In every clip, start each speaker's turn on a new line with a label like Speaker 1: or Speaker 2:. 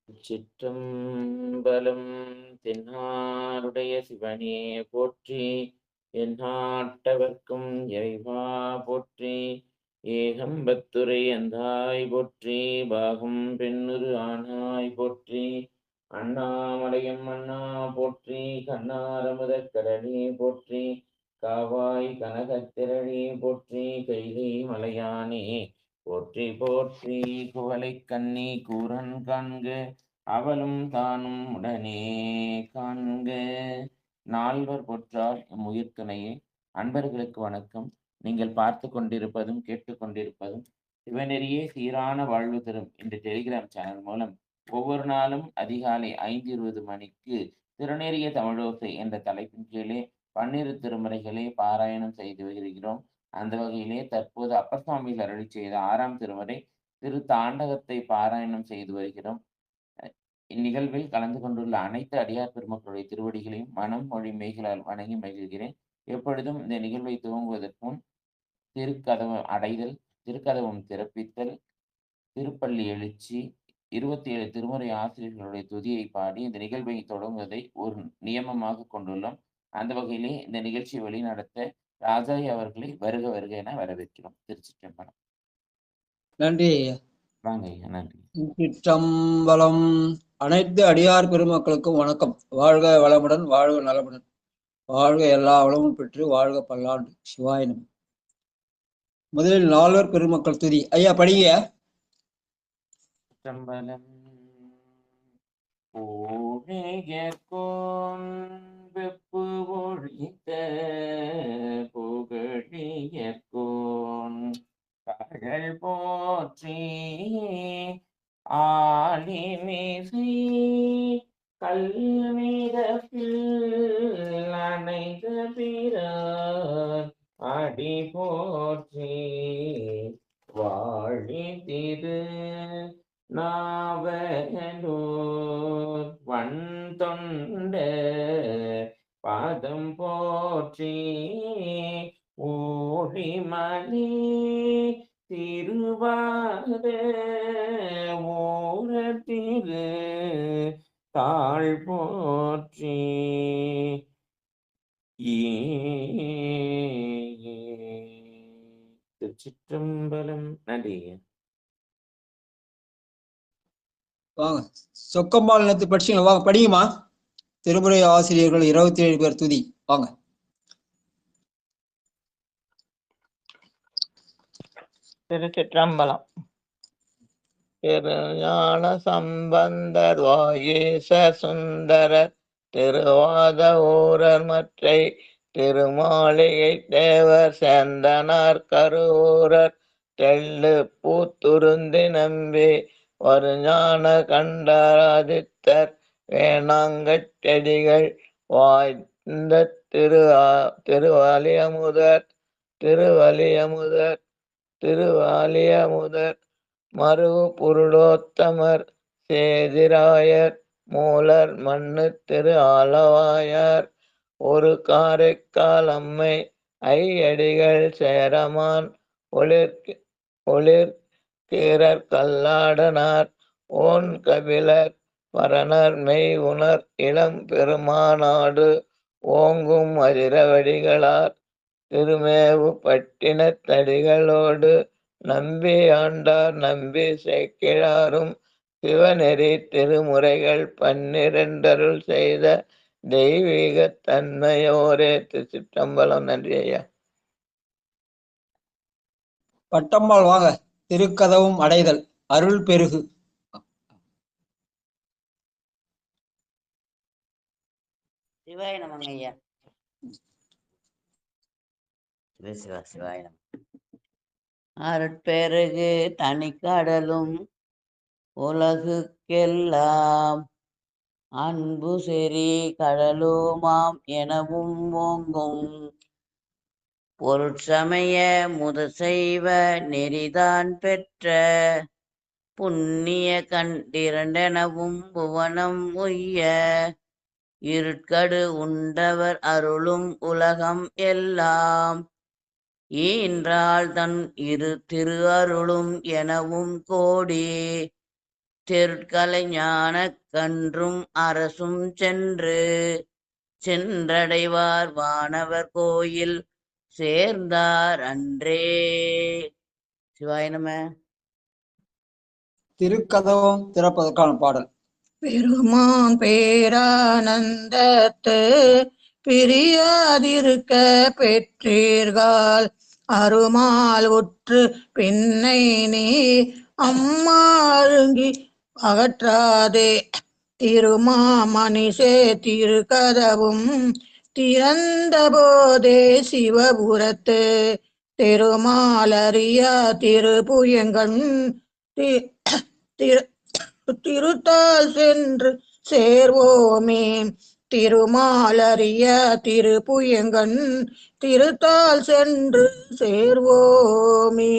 Speaker 1: சிற்றம்பலம். தென்னாடுடைய சிவனே போற்றி, எந்நாட்டவர்க்கும் இறைவா போற்றி. ஏகம்பத்துரை அந்தாய் போற்றி, பாகம் பெண்ணுரு ஆனாய் போற்றி. அண்ணாமலையம் அண்ணா போற்றி, கண்ணாரமுதக் கடலே போற்றி. காவாய் கனகத்திரளே போற்றி, கைலை மலையானே போற்றி போற்றி. குவளை கண்ணி கூரன் காண்க, அவளும் தானும் உடனே காண்க. நால்வர் பொற்றால் உயிர் துணையே. அன்பர்களுக்கு வணக்கம். நீங்கள் பார்த்து கொண்டிருப்பதும் கேட்டுக்கொண்டிருப்பதும் சிவநெறியே சீரான வாழ்வு தரும் இந்த டெலிகிராம் சேனல் மூலம் ஒவ்வொரு நாளும் அதிகாலை 5:20 மணிக்கு திருநெறிய தமிழோசை என்ற தலைப்பின் கீழே 12 திருமுறைகளை பாராயணம் செய்து வருகிறோம். அந்த வகையிலே தற்போது அப்பர் சுவாமிகள் அருளி செய்த 6ஆம் திருமுறை திரு தாண்டகத்தை பாராயணம் செய்து வருகிறோம். இந்நிகழ்வில் கலந்து கொண்டுள்ள அனைத்து அடியார் பெருமக்களுடைய திருவடிகளையும் மனம் மொழி மெய்களால் வணங்கி மகிழ்கிறேன். எப்பொழுதும் இந்த நிகழ்வை துவங்குவதற்கு முன் திருக்கதவு அடைதல், திருக்கதவும் திறப்பித்தல், திருப்பள்ளி எழுச்சி, 27 திருமுறை ஆசிரியர்களுடைய துதியை பாடி இந்த நிகழ்வை தொடங்குவதை ஒரு நியமமாக கொண்டுள்ளோம். அந்த வகையிலே இந்த நிகழ்ச்சியை வழிநடத்த ராஜாய் அவர்களை வருக வருக என வரவேற்கிறோம். திருச்சிற்றம்பலம்.
Speaker 2: நன்றி.
Speaker 1: வாங்க ஐயா. நன்றி.
Speaker 2: சிற்றம்பலம். அனைத்து அடியார் பெருமக்களுக்கும் வணக்கம். வாழ்க வளமுடன், வாழ்க நலமுடன், வாழ்க எல்லா வளமும் பெற்று வாழ்க பல்லாண்டு. சிவாயினம். முதலில் நால்வர் பெருமக்கள் துதி. ஐயா படிங்க.
Speaker 1: சிற்றம்பலம். பூழியர்கோன் வெப்பு ஒழித்த புகழியர்கோன் கழல் போற்றி, ஆலிமிசை கல்மிதப்பில் அணைந்த பிறார் அடி போற்றி, வாழி திரு நாவலூர் வன் தொண்ட பாதம் போற்றி, ஊழிமணி திருவாத ஊரத்திரு தாழ் போற்றி. திருச்சிற்றம்பலம். நன்றி.
Speaker 2: வாங்க. சொக்கம்பால் நேத்து படிச்சீங்களா? வாங்க படியுமா. திருமுறை ஆசிரியர்கள் 27 பேர் துதி. வாங்க.
Speaker 3: திருச்சிற்றம்பலம். திருஞான சம்பந்தர் வாயேச சுந்தரர் திருவாத ஊரர் மற்றை திருமாளிகை தேவர் சேந்தனார் கருவூரர் தெள்ளு பூத்துருந்தி நம்பி வருஞான கண்டராதித்தர் வேணாங்கச்செடிகள் வாய்ந்த திருவலியமுதர் மறு புருடோத்தமர் சேதிராயர் மூலர் மண்ணு திரு ஆலவாயார் ஒரு காரைக்கால் அம்மை ஐயடிகள் சேரமான் ஒளிர்கீரர் கல்லாடனார் ஓன் கபிலர் பரணர் மெய் உணர் இளம் பெருமாநாடு ஓங்கும் அதிரவடிகளார் திருமேவு பட்டினத்தடிகளோடு நம்பி ஆண்டார் நம்பி சேக்கிழாரும் சிவநெறி திருமுறைகள் 12 செய்த தெய்வீக தன்மையோரே. திருச்சிற்றம்பலம். நன்றி ஐயா.
Speaker 2: பட்டம்மாள் வாங்க. திருக்கதவும் அடைதல் அருள் பெருகு.
Speaker 4: சிவாய நமங்க ஐயா. சிவாய நம. அருட்பெருகு தனிக்கடலும் உலகுக்கெல்லாம் அன்பு செறி கடலுமாம் எனவும் ஓங்கும் பொருட்சமய முதசெய்வ நெறிதான் பெற்ற புண்ணிய கண்டிரண்டெனவும் புவனம் உய்ய இருட்கடு உண்டவர் அருளும் உலகம் எல்லாம் ஈன்றாள் தன் இரு திரு அருளும் எனவும் கோடி தெருட்கலை ஞான கன்றும் அரசும் சென்றடைவார் வானவர் கோயில் சேர்ந்தார் அன்றே. சிவாய நம.
Speaker 2: திருக்கதவம் திறப்பதற்கான பாடல்.
Speaker 5: பெருமான் பேரானந்தத்து பிரியாதிருக்க பெற்றீர்கள் அருமால் உற்று பின்னை நீ அம்மா அருங்கி அகற்றாதே. திருமாமணிசே திருக்கதவும் திறந்த போதே சிவபுரத்து திருமாலறியா திருப்புயங்கண் திருத்தால் சென்று சேர்வோமே. திருமாலறிய திருப்புயங்கண் திருத்தால் சென்று சேர்வோமே.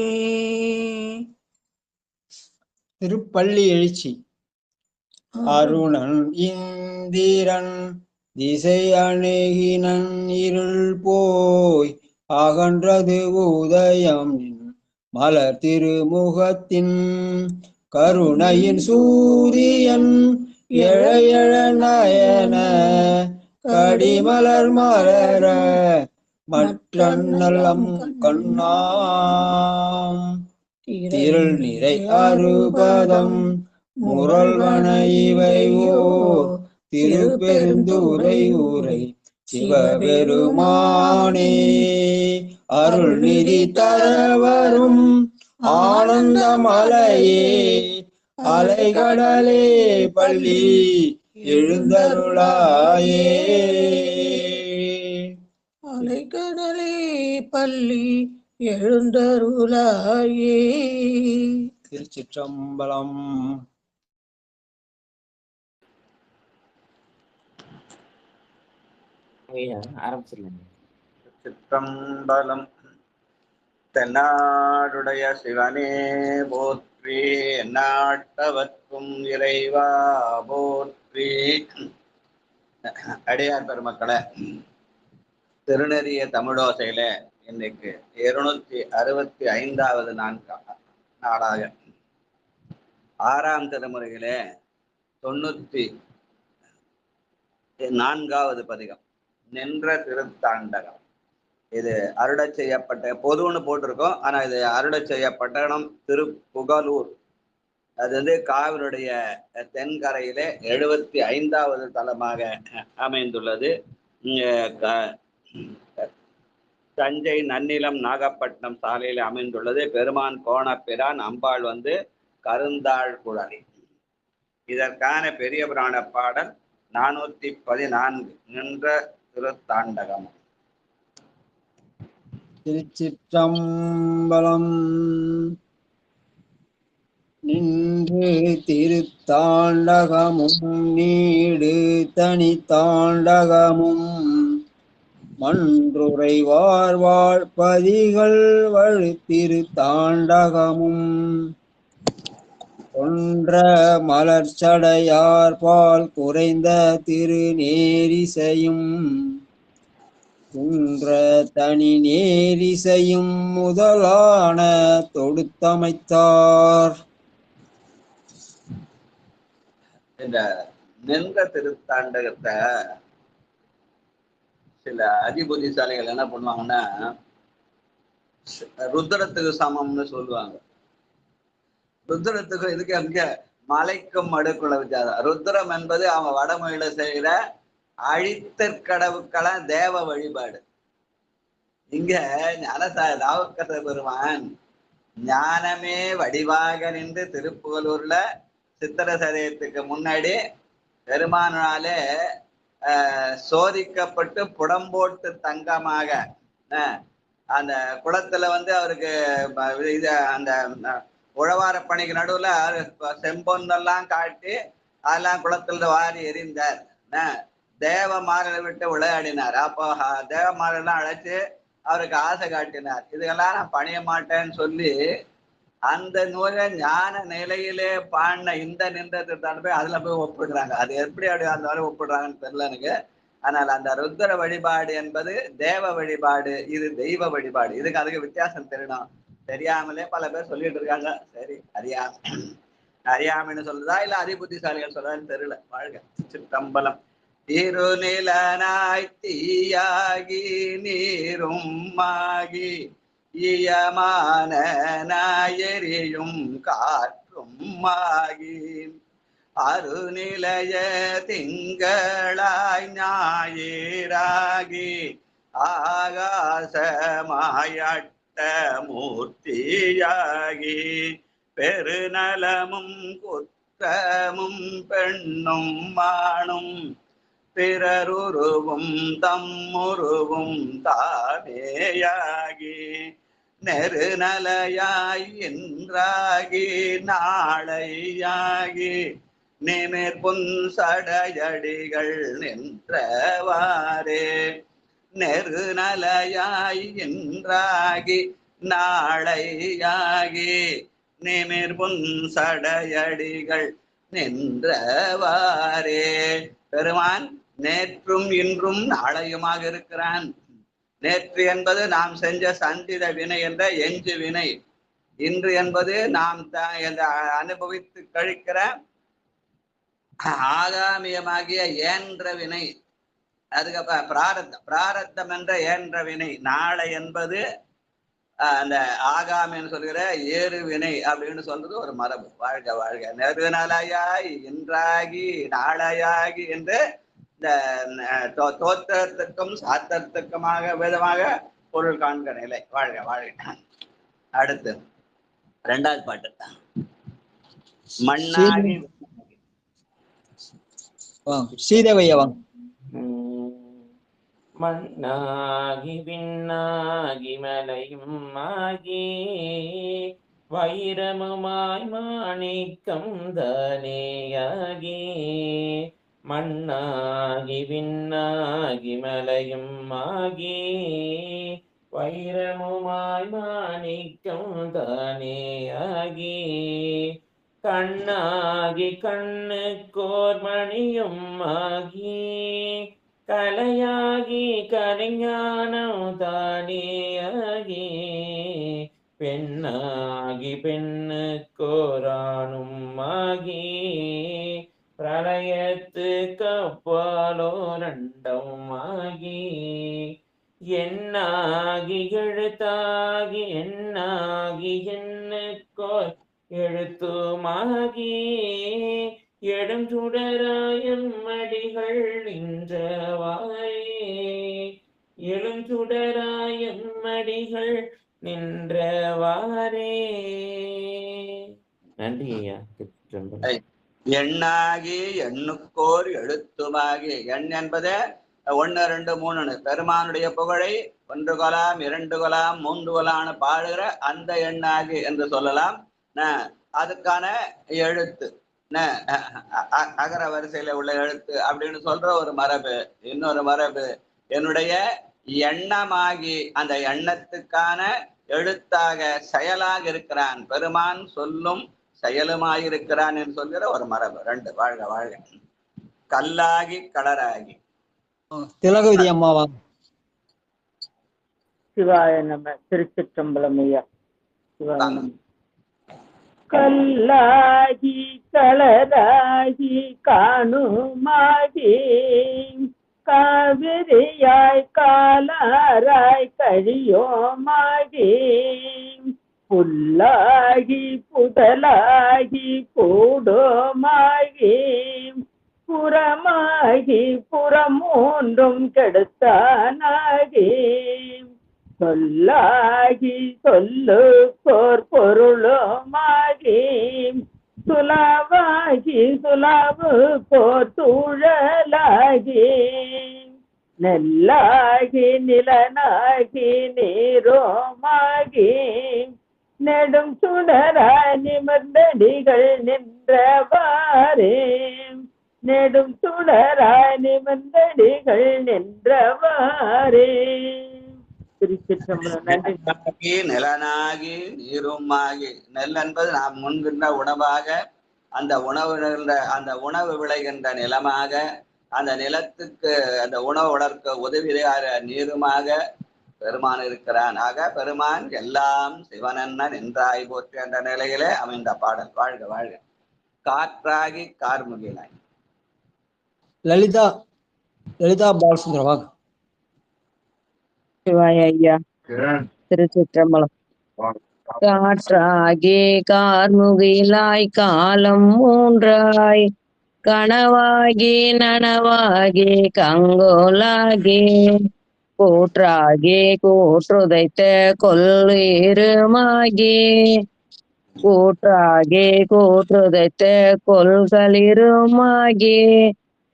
Speaker 2: திருப்பள்ளி எழுச்சி. அருணன் இந்திரன் திசை அணுகினன் இருள் போய் அகன்றது உதயம் மலர் திருமுகத்தின் கருணையின் சூரியன் எழையழ நயன கடிமலர் மலர மற்ற நலம் கண்ணாம் திரள் நிறை அறுபதம் முரல்வன இவையோ திருப்பெருந்துரை ஊரை சிவபெருமானே அருள் நிதி தரவரும் ஆனந்த மலையே அலைகடலே பள்ளி எழுந்தருளாயே.
Speaker 5: அலைகடலே பள்ளி எழுந்தருளாயே.
Speaker 2: திருச்சிற்றம்பலம்.
Speaker 1: ஆரம்பிச்சிடலாம்.
Speaker 6: சிற்றம்பலம். தென்னாடுடைய சிவனே போற்றி, எந்நாட்டவர்க்கும் இறைவா போற்றி. அடியார் பெருமக்களே, திருநெறிய தமிழோசையில இன்னைக்கு 265வது நாளாக 6ஆம் திருமுறையிலே 94வது பதிகம் நின்ற திருத்தாண்டகம். இது அருளச் செய்யப்பட்ட பொதுன்னு போட்டிருக்கோம், ஆனா இது அருளச் செய்யப்பட்ட இடம் திருப்புகலூர். அது காவிரியுடைய தென்கரையிலே 75வது தலமாக அமைந்துள்ளது. தஞ்சை நன்னிலம் நாகப்பட்டினம் சாலையில் அமைந்துள்ளது. பெருமான் கோணப்பிரான், அம்பாள் கருந்தாள் குழலி. இதற்கான பெரிய புராண பாடல் 414 நின்ற திருத்தாண்டகம்.
Speaker 2: திருச்சிற்றம்பலம். நின்று திருத்தாண்டகமும் நீடு தனி தாண்டகமும் மன்றுரை வாழ்பதிகள் வழு திருத்தாண்டகமும் ஒன்ற மலர்ச்சடையார் பால் குறைந்த திருநேரிசையும் குன்ற தனி நேரிசையும் முதலான தொடுத்தமைத்தார்.
Speaker 6: இந்த நின்ற திருத்தாண்டகத்தை சில அதிபுத்திசாலிகள் என்ன பண்ணுவாங்கன்னா ருத்ரத்துக்கு சமம்னு சொல்லுவாங்க. ருத்ரத்துக்கு இதுக்கு அங்க மலைக்கும் மடுக்குள்ள வித்தியாசம். ருத்ரம் என்பது அவங்க வடமொழியில செய்கிற அழித்தற்கடவுக்கெல்லாம் தேவ வழிபாடு. இங்க நாவுக்கரச பெருமான் ஞானமே வடிவாக நின்று திருப்புகலூர்ல சித்திர சதயத்துக்கு முன்னாடி பெருமானாலே சோதிக்கப்பட்டு புடம்போட்டு தங்கமாக அந்த குளத்துல அவருக்கு இது அந்த உழவார பணிக்கு நடுவுல செம்பொன்னெல்லாம் காட்டி அதெல்லாம் குளத்துல வாரி எறிந்தார். தேவமாரனை விட்டு விளையாடினார். அப்போ தேவமாரெல்லாம் அழைச்சு அவருக்கு ஆசை காட்டினார். இதெல்லாம் நான் பணிய மாட்டேன்னு சொல்லி அந்த நூலை ஞான நிலையிலே பாடின இந்த நின்றத்தை போய் அதுல போய் ஒப்பிடுறாங்க. அது எப்படி அப்படி அந்த மாதிரி ஒப்பிடுறாங்கன்னு தெரியல எனக்கு. ஆனால் அந்த ருத்ர வழிபாடு என்பது தேவ வழிபாடு, இது தெய்வ வழிபாடு. அதுக்கு வித்தியாசம் தெரியணும். தெரியாமலே பல பேர் சொல்லிட்டு இருக்காங்க. சரி, அறியாம அறியாமைன்னு சொல்றதா இல்ல அதிபுத்திசாலிகள் சொல்றதான்னு தெரியல. வாழ்க சிற்றம்பலம். இருநிலனாய் தீயாகி நீரும் ஆகி ஈயமான எரியும் காற்றும் ஆகி அருநிலைய திங்களாய் ஞாயிறாகி ஆகாசமாயட்ட மூர்த்தியாகி பெருநலமும் குற்றமும் பெண்ணும் மானும் பிறருருவும் தம்முருவும் தானேயாகி நெருநலையாய் என்றாகி நாளையாகி நிமிர் புன்சடையடிகள் நின்றவாறே. நெருநலையாய் என்றாகி நாளையாகி நிமிர் புன்சடையடிகள் நின்றவாறே. பெருமான் நேற்றும் இன்றும் நாளையுமாக இருக்கிறான். நேற்று என்பது நாம் செஞ்ச சந்தித வினை என்ற எஞ்சு வினை. இன்று என்பது நாம் அனுபவித்து கழிக்கிற ஆகாமியமாகிய ஏன்ற வினை. அதுக்கப்புறம் பிராரத்தம் என்ற ஏன்ற வினை. நாளை என்பது அந்த ஆகாமின்னு சொல்கிற ஏறு வினை அப்படின்னு சொல்றது ஒரு மரபு. வாழ்க வாழ்க. நெருநலையாய் இன்றாகி நாளையாகி என்று இந்த தோற்றத்துக்கும் சாத்திரத்துக்குமாக விதமாக பொருள் காண்கிற நிலை. வாழ்க வாழ்க. அடுத்து 2வது பாட்டு. மண்ணாகி
Speaker 2: சீதவையவன்.
Speaker 1: மண்ணாகி விண்ணாகி மலையும் ஆகி வைரமுமாய் மாணிக்கம் தானேயாகி மண்ணாகி விண்ணாகி மலையும் ஆகி வைரமுமாய் மாணிக்கம் தானேயாகி கண்ணாகி கண்ணுக்கோர் மணியும் ஆகி கலையாகி கலைஞானம் தானேயாகி பெண்ணாகி பெண்ணுக்கோரானும் ஆகி பிரளயத்துக்கு அப்பாலோ ரெண்டும் ஆகி எண்ணாகி எழுத்தாகி எண்ணாகி எண்ணுக்கோர் எழுத்துமாகி எடும் சுடராயம் மடிகள் நின்றவாறே. எழும் சுடராயம் மடிகள் நின்றவாறே. நன்றி ஐயா.
Speaker 6: எண்ணாகி எண்ணுக்கோர் எழுத்துமாகி. எண் என்பது 1 2 3 பெருமானுடைய புகழை 1 கொலாம் 2 கொலாம் 3 கொலான்னு பாடுகிற அந்த எண்ணாகி என்று சொல்லலாம். அதுக்கான எழுத்து அகர வரிசையில உள்ள எழுத்து அப்படின்னு சொல்ற ஒரு மரபு. இன்னொரு மரபு என்னுடைய எண்ணமாகி அந்த எண்ணத்துக்கான எழுத்தாக செயலாக இருக்கிறான் பெருமான், சொல்லும் செயலுமாயிருக்கிறான் என்று சொல்கிற ஒரு மரபு. 2. வாழ்க வாழ்க. கல்லாகி கடராகி.
Speaker 2: திலகவதி அம்மாவா.
Speaker 7: சிவாய நம. திருச்சிற்றம்பலம் ஐயா. சிவாய நம. கல்லாகி களராகி காணுமாகி காவிரியாய் காலாராய் கழியோமாகி புல்லாகி புதலாகி பூடோமாகி புறமாகி புறமூன்றும் கெடுத்தானாகி சொல்லாகி சொல்லுக்கோர் பொருளுமாகி சுலாவாகி சுலாவு போர் சூழலாகி நெல்லாகி நிலனாகி நீரோமாகி நெடும் சுடராய் நிமிர்ந்தடிகள் நின்றவாறே. நெடும் சுடராய் நிமிர்ந்தடிகள் நின்றவாறே.
Speaker 6: திருச்சிற்றம்பலம். நிலனாகி நீருமாகி. நெல் என்பது நாம் முன்கின்ற உணவாக, அந்த உணவு விளைகின்ற நிலமாக, அந்த நிலத்துக்கு அந்த உணவு வளர்க்க உதவியாக நீருமாக பெருமான் இருக்கிறான். ஆக பெருமான் எல்லாம் சிவனென்ன நின்றாய் போற்றி என்ற நிலையிலே அமைந்த பாடல். வாழ்க வாழ்க. காற்றாகி கார்முகிலாய்.
Speaker 2: லலிதா லலிதா பாலசுந்தரம் வாங்க.
Speaker 8: சிவாய ஐயா. திருச்சிற்றம்பலம். காற்றாகி கார்முகிலாய் காலம் மூன்றாய் கனவாகி நனவாகி கங்கோலாகி கூற்றாகி கூற்றுதைத்த கொல்லிருமாகி கூற்றாகி கூற்றுதைத்த கொல்களிருமாகி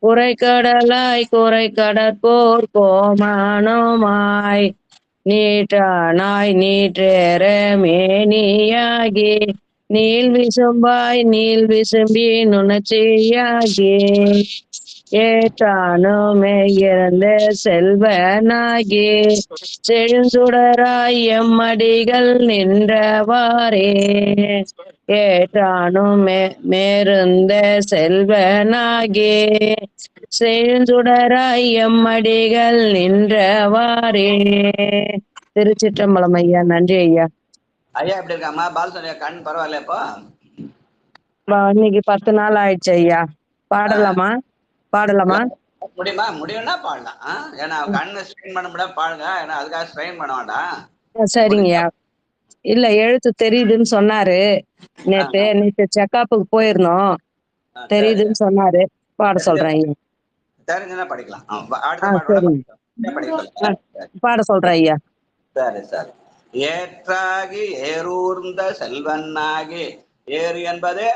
Speaker 8: குறைக்கடலாய் குறைக்கடற்போர் கோமானமாய் நீற்றானாய் நீற்றேற மேனியாகி நீள் விசும்பாய் நீள் விசும்பி நுணர்ச்சியாகி ஏற்றானுமே இறந்த செல்வனாகி செழுஞ்சுடராய் எம்மடிகள் நின்றவாறே ஏற்றானும் மேருந்த செல்வனாகி செழுஞ்சுடராய் எம்மடிகள் நின்றவாறே. திருச்சிற்றம்பலம் ஐயா. நன்றி ஐயா.
Speaker 6: ஐயா எப்படி இருக்காமா பாலசுந்தரியா? கண் பரவாயில்ல இப்போ?
Speaker 8: இன்னைக்கு 10 நாள் ஆயிடுச்சு ஐயா. பாடலாமா?
Speaker 6: முடியும்னா பாடலாம். ஏன்னா கண்ணு ஸ்ட்ரெயின் பண்ண முடியாது பாடுங்க. ஏன்னா அதுக்காக ஸ்ட்ரெயின் பண்ண வேண்டாம்.
Speaker 8: சரிங்கய்யா. இல்ல எழுத்து தெரியுதுன்னு சொன்னாரு. நேத்து செக்கப்புக்கு போயிருந்தோம். தெரியுதுன்னு சொன்னாரு. பாட சொல்றேன் ஐயா.
Speaker 6: தெரிஞ்சுன்னா படிக்கலாம்.
Speaker 8: பாட சொல்றேன் ஐயா.
Speaker 6: சரி சரி. ஏற்றாகி ஏரூர்ந்த செல்வனாகி, ஏறு என்பது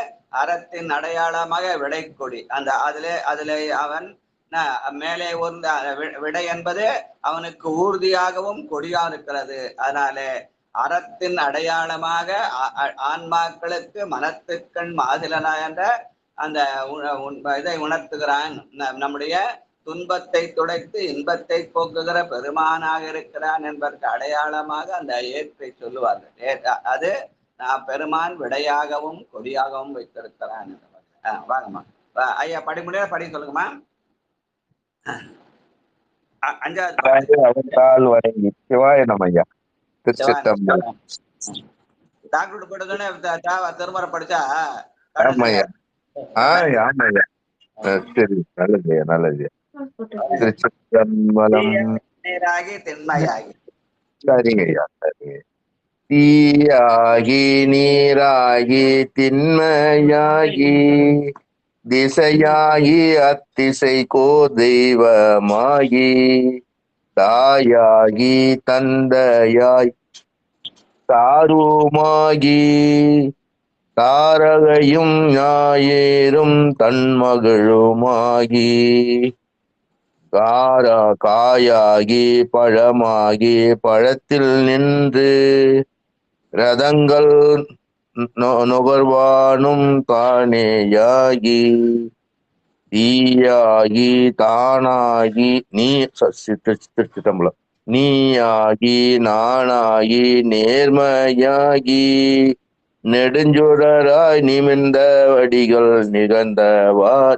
Speaker 6: அறத்தின் அடையாளமாக விடைக்கொடி. அந்த அதிலே அவன் மேலே ஊர்ந்த விடை என்பது அவனுக்கு ஊர்தியாகவும் கொடியாக இருக்கிறது. அதனாலே அறத்தின் அடையாளமாக ஆன்மாக்களுக்கு மனத்துக்கண் மாதிலனா என்ற அந்த இதை உணர்த்துகிறான். நம்முடைய துன்பத்தை துடைத்து இன்பத்தை போக்குகிற பெருமானாக இருக்கிறான் என்பதற்கு அடையாளமாக அந்த ஏற்றை சொல்லுவார்கள். அது நான் பெருமான் விடையாகவும் கொடியாகவும் வைத்திருக்கிறான். வாங்கம்மா ஐயா, படி முடியாத படி சொல்லுங்கம்மா. 5வது
Speaker 9: சிவாய நமய்யா. திருச்சிற்றம்பலம்.
Speaker 6: டாக்டர் போட்டதுன்னு திருமுறை படிச்சா
Speaker 9: ஆமாய்யா. ஆமாய்யா. சரி, நல்லதுயா நல்லதுயா. திருச்சிற்றம்பலம்.
Speaker 6: நீராகி திண்மையாகி.
Speaker 9: சரிங்க ஐயா, சரிங்க. தீயாகி நீராகி திண்மையாகி திசையாகி அத்திசை கோ தெய்வமாகி தாயாகி தந்தையாய் தாருமாகி தாரகையும் ஞாயிறும் தன்மகளுமாகி காயாகி பழமாகி பழத்தில் நின்று ரதங்கள் நுகர்வானும் தானேயாகி தீயாகி தானாகி திருச்சிற்றம்பலம் நீயாகி நானாகி நேர்மையாகி நெடுஞ்சுடராய் நிமிர்ந்த வடிகள்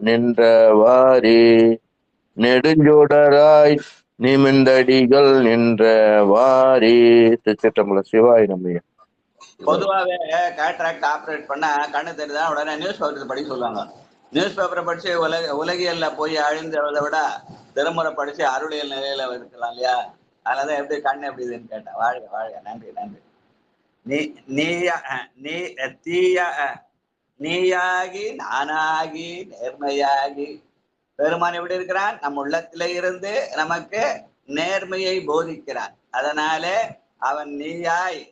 Speaker 9: நின்றவாறே நெடுஞ்சோடராய் நிமிர்ந்தடிகள் நின்றவாறே. திருச்சிற்றம்பலம். சிவாய நமய்யா.
Speaker 6: பொதுவாகவே கேட்ராக்ட் ஆப்ரேட் பண்ண கண்ணு தெரியுதா உடனே நியூஸ் பேப்பர் படிக்க சொல்லுவாங்க. நியூஸ் பேப்பரை படிச்சு உலகியல்ல போய் அழிந்ததை விட திருமுறை படிச்சு அருளியல் நிலையில இருக்கலாம் இல்லையா? அதனாலதான் எப்படி கண்ணு எப்படி இதுன்னு கேட்டேன். வாழ்க வாழ்க. நன்றி நன்றி. நீயாகி நானாகி நேர்மையாகி பெருமான் எப்படி இருக்கிறான்? நம் உள்ளத்திலே இருந்து நமக்கு நேர்மையை போதிக்கிறான். அதனாலே அவன் நீயாகி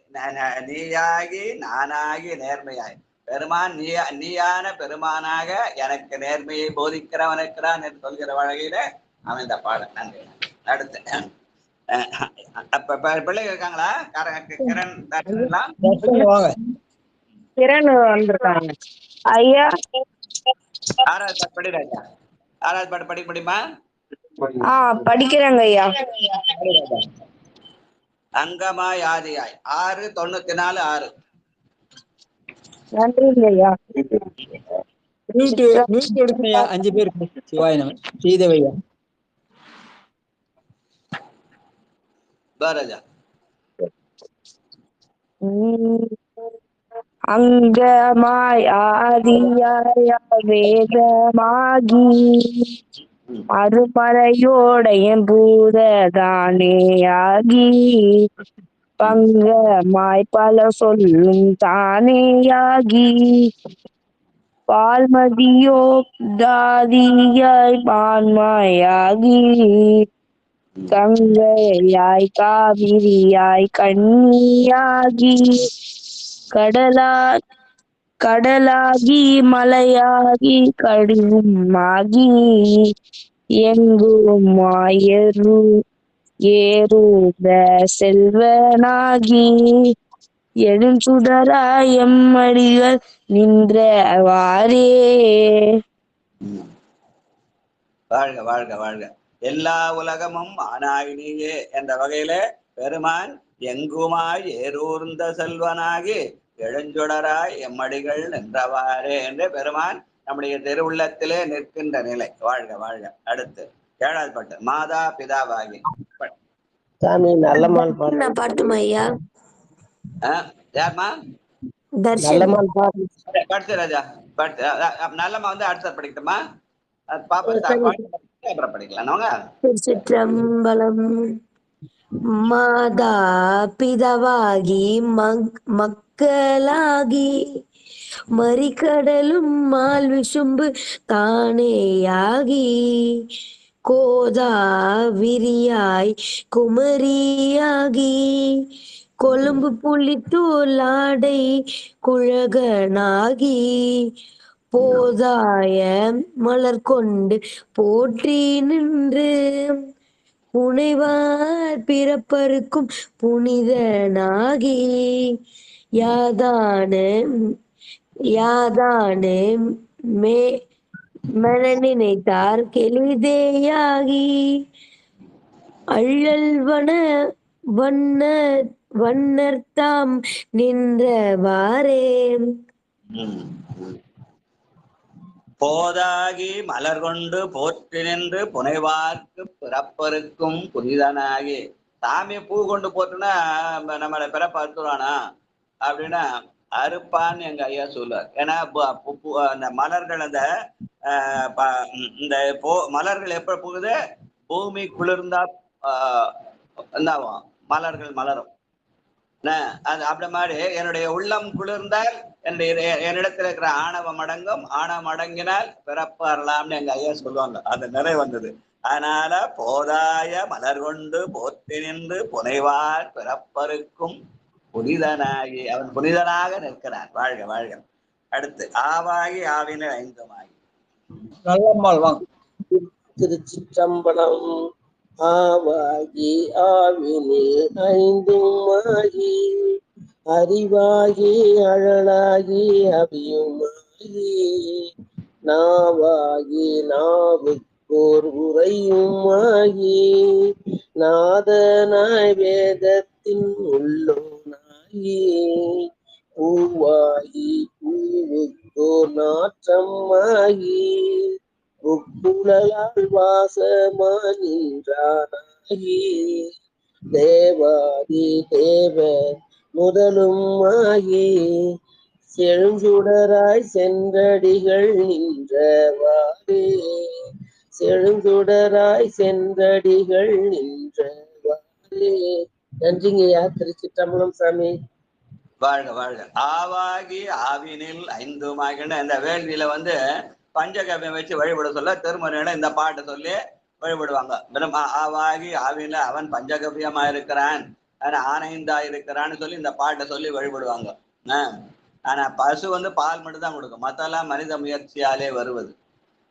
Speaker 6: நானாகி நேர்மையாய் பெருமான் நீயான பெருமானாக எனக்கு நேர்மையை போதிக்கிறவன் இருக்கிறான் என்று சொல்கிற வகையில அவன் இந்த பாடம். நன்றி. அடுத்து பிள்ளைங்க இருக்காங்களா?
Speaker 8: கிரண் வந்திருக்காங்க ஐயா.
Speaker 6: 6வது பாட்டு படிக்கிறாங்க. 6வது பாட்டு படிக்க முடியுமா?
Speaker 8: படிக்கிறாங்க ஐயா.
Speaker 6: அங்கமாய் ஆதியாய் 694 6.
Speaker 8: நன்றி ஐயா.
Speaker 2: 5 பேர். சிவாய நம. ஸ்ரீதேவையா.
Speaker 6: பாரஜா
Speaker 8: அங்கமாய் ஆதியாய வேதமாகி அருமறையோடையும் பூததானேயாகி பங்கமாய் பல சொல்லும் தானேயாகி பால்மதியோ தாதியாய் பான்மாயாகி கங்கையாய் காவிரியாய் கன்னியாகி கடலாகி மலையாகி கடிவுமாகி எங்குமாய் ஏறுத செல்வனாகி எழுஞ்சுடராய் எம்மடிகள் நின்றவாறே.
Speaker 6: வாழ்க வாழ்க வாழ்க. எல்லா உலகமும் ஆனாயினியே என்ற வகையில பெருமான் எங்குமாய் ஏரூர்ந்த செல்வனாகி எழுஞ்சுடராய் எம்மடிகள் நின்றவாறே என்று பெருமான் நம்முடைய திருவுள்ளத்திலே நிற்கின்ற நிலை. வாழ்க வாழ்க. அடுத்து 7வது பாட்டு மாதா பிதாவாகி.
Speaker 10: சாமி நல்லம்மாள் பாட்டு
Speaker 8: பாட்டுமா ஐயா?
Speaker 6: யாருமா?
Speaker 10: நல்லம்மாள் பாட்டு
Speaker 6: படிச்சு ராஜா பாட்டு. நல்லம்மா வந்து அடுத்த படிக்கட்டுமா? பாப்பா அப்புறம் படிக்கலாம்.
Speaker 8: திருச்சிற்றம்பலம். மாதா பிதாவாகி மக்களாகி மறிக்கடலும் மால் விசும்பு தானேயாகி கோதா விரியாய் குமரியாகி கொழும்பு புலித்தோலாடை குழகனாகி போதாய மலர் கொண்டு போற்றி நின்று புனைவார் பிறப்பருக்கும் புனிதனாகி யாதான மென நினைத்தார் கெளிதேயாகி அள்ளல் வண்ணர்தாம் நின்றவாறே.
Speaker 6: போதாகி மலர் கொண்டு போற்றி நின்று புனைவார்க்கு பிறப்பருக்கும் புனிதனாகி. சாமி பூ கொண்டு போட்டுனா நம்மளை பிறப்ப அறுத்துறானா அப்படின்னா அறுப்பான்னு எங்க ஐயா சொல்லுவார். ஏன்னா அந்த மலர்கள் அந்த இந்த மலர்கள் எப்ப போகுது? பூமி குளிர்ந்தா என்னாவும் மலர்கள் மலரும். அது அப்படி மாதிரி என்னுடைய உள்ளம் குளிர்ந்தால் என்னிடத்துல இருக்கிற ஆணவம் அடங்கும், ஆணவம் அடங்கினால் பிறப்பு அறலாம்னு எங்க ஐயா சொல்லுவாங்க. அது நிறை வந்தது. அதனால போதாய மலர் கொண்டு போற்றி நின்று புனைவார் பிறப்பருக்கும் புனிதனாகி அவன் புனிதனாக நிற்கிறான். வாழ்க வாழ்க. அடுத்து ஆவாகி ஆவினர் 5மாகி.
Speaker 2: நல்லம்மாள் வாங்க.
Speaker 10: திருச்சிற்றம்பலம். ஆவாகி ஆவினில் 5மாகி அறிவாகி அழலாகி அபியுமாகி நாவாகி நாவுக்கோர் உரையுமாகி நாதனாய் வேதத்தின் உள்ளோனாகி பூவாகி பூவுக்கோர் நாற்றமாகி உப்புலால் வாசமா நின்றானாகி தேவாதி தேவ முதலும் ஆகி செழுஞ்சுடராய் சென்றடிகள் நின்றவாறே. செழுஞ்சுடராய் சென்றடிகள் நின்றவாறே. நன்றிங்கய்யா. திருச்சிற்றம்பலம் சாமி.
Speaker 6: வாழ்க வாழ்க. ஆவாகி ஆவினில் 5மாகின்னு இந்த வேள்வியில வந்து பஞ்சகவியம் வச்சு வழிபட சொல்ல திருமறையில இந்த பாட்டை சொல்லி வழிபடுவாங்க. ஆவாகி ஆவியில அவன் பஞ்சகவியமா இருக்கிறான், ஆனைந்தா இருக்கிறான்னு சொல்லி இந்த பாட்டை சொல்லி வழிபடுவாங்க. ஆனா பசு வந்து பால் மட்டும் தான் கொடுக்கும், மத்தெல்லாம் மனித முயற்சியாலே வருவது.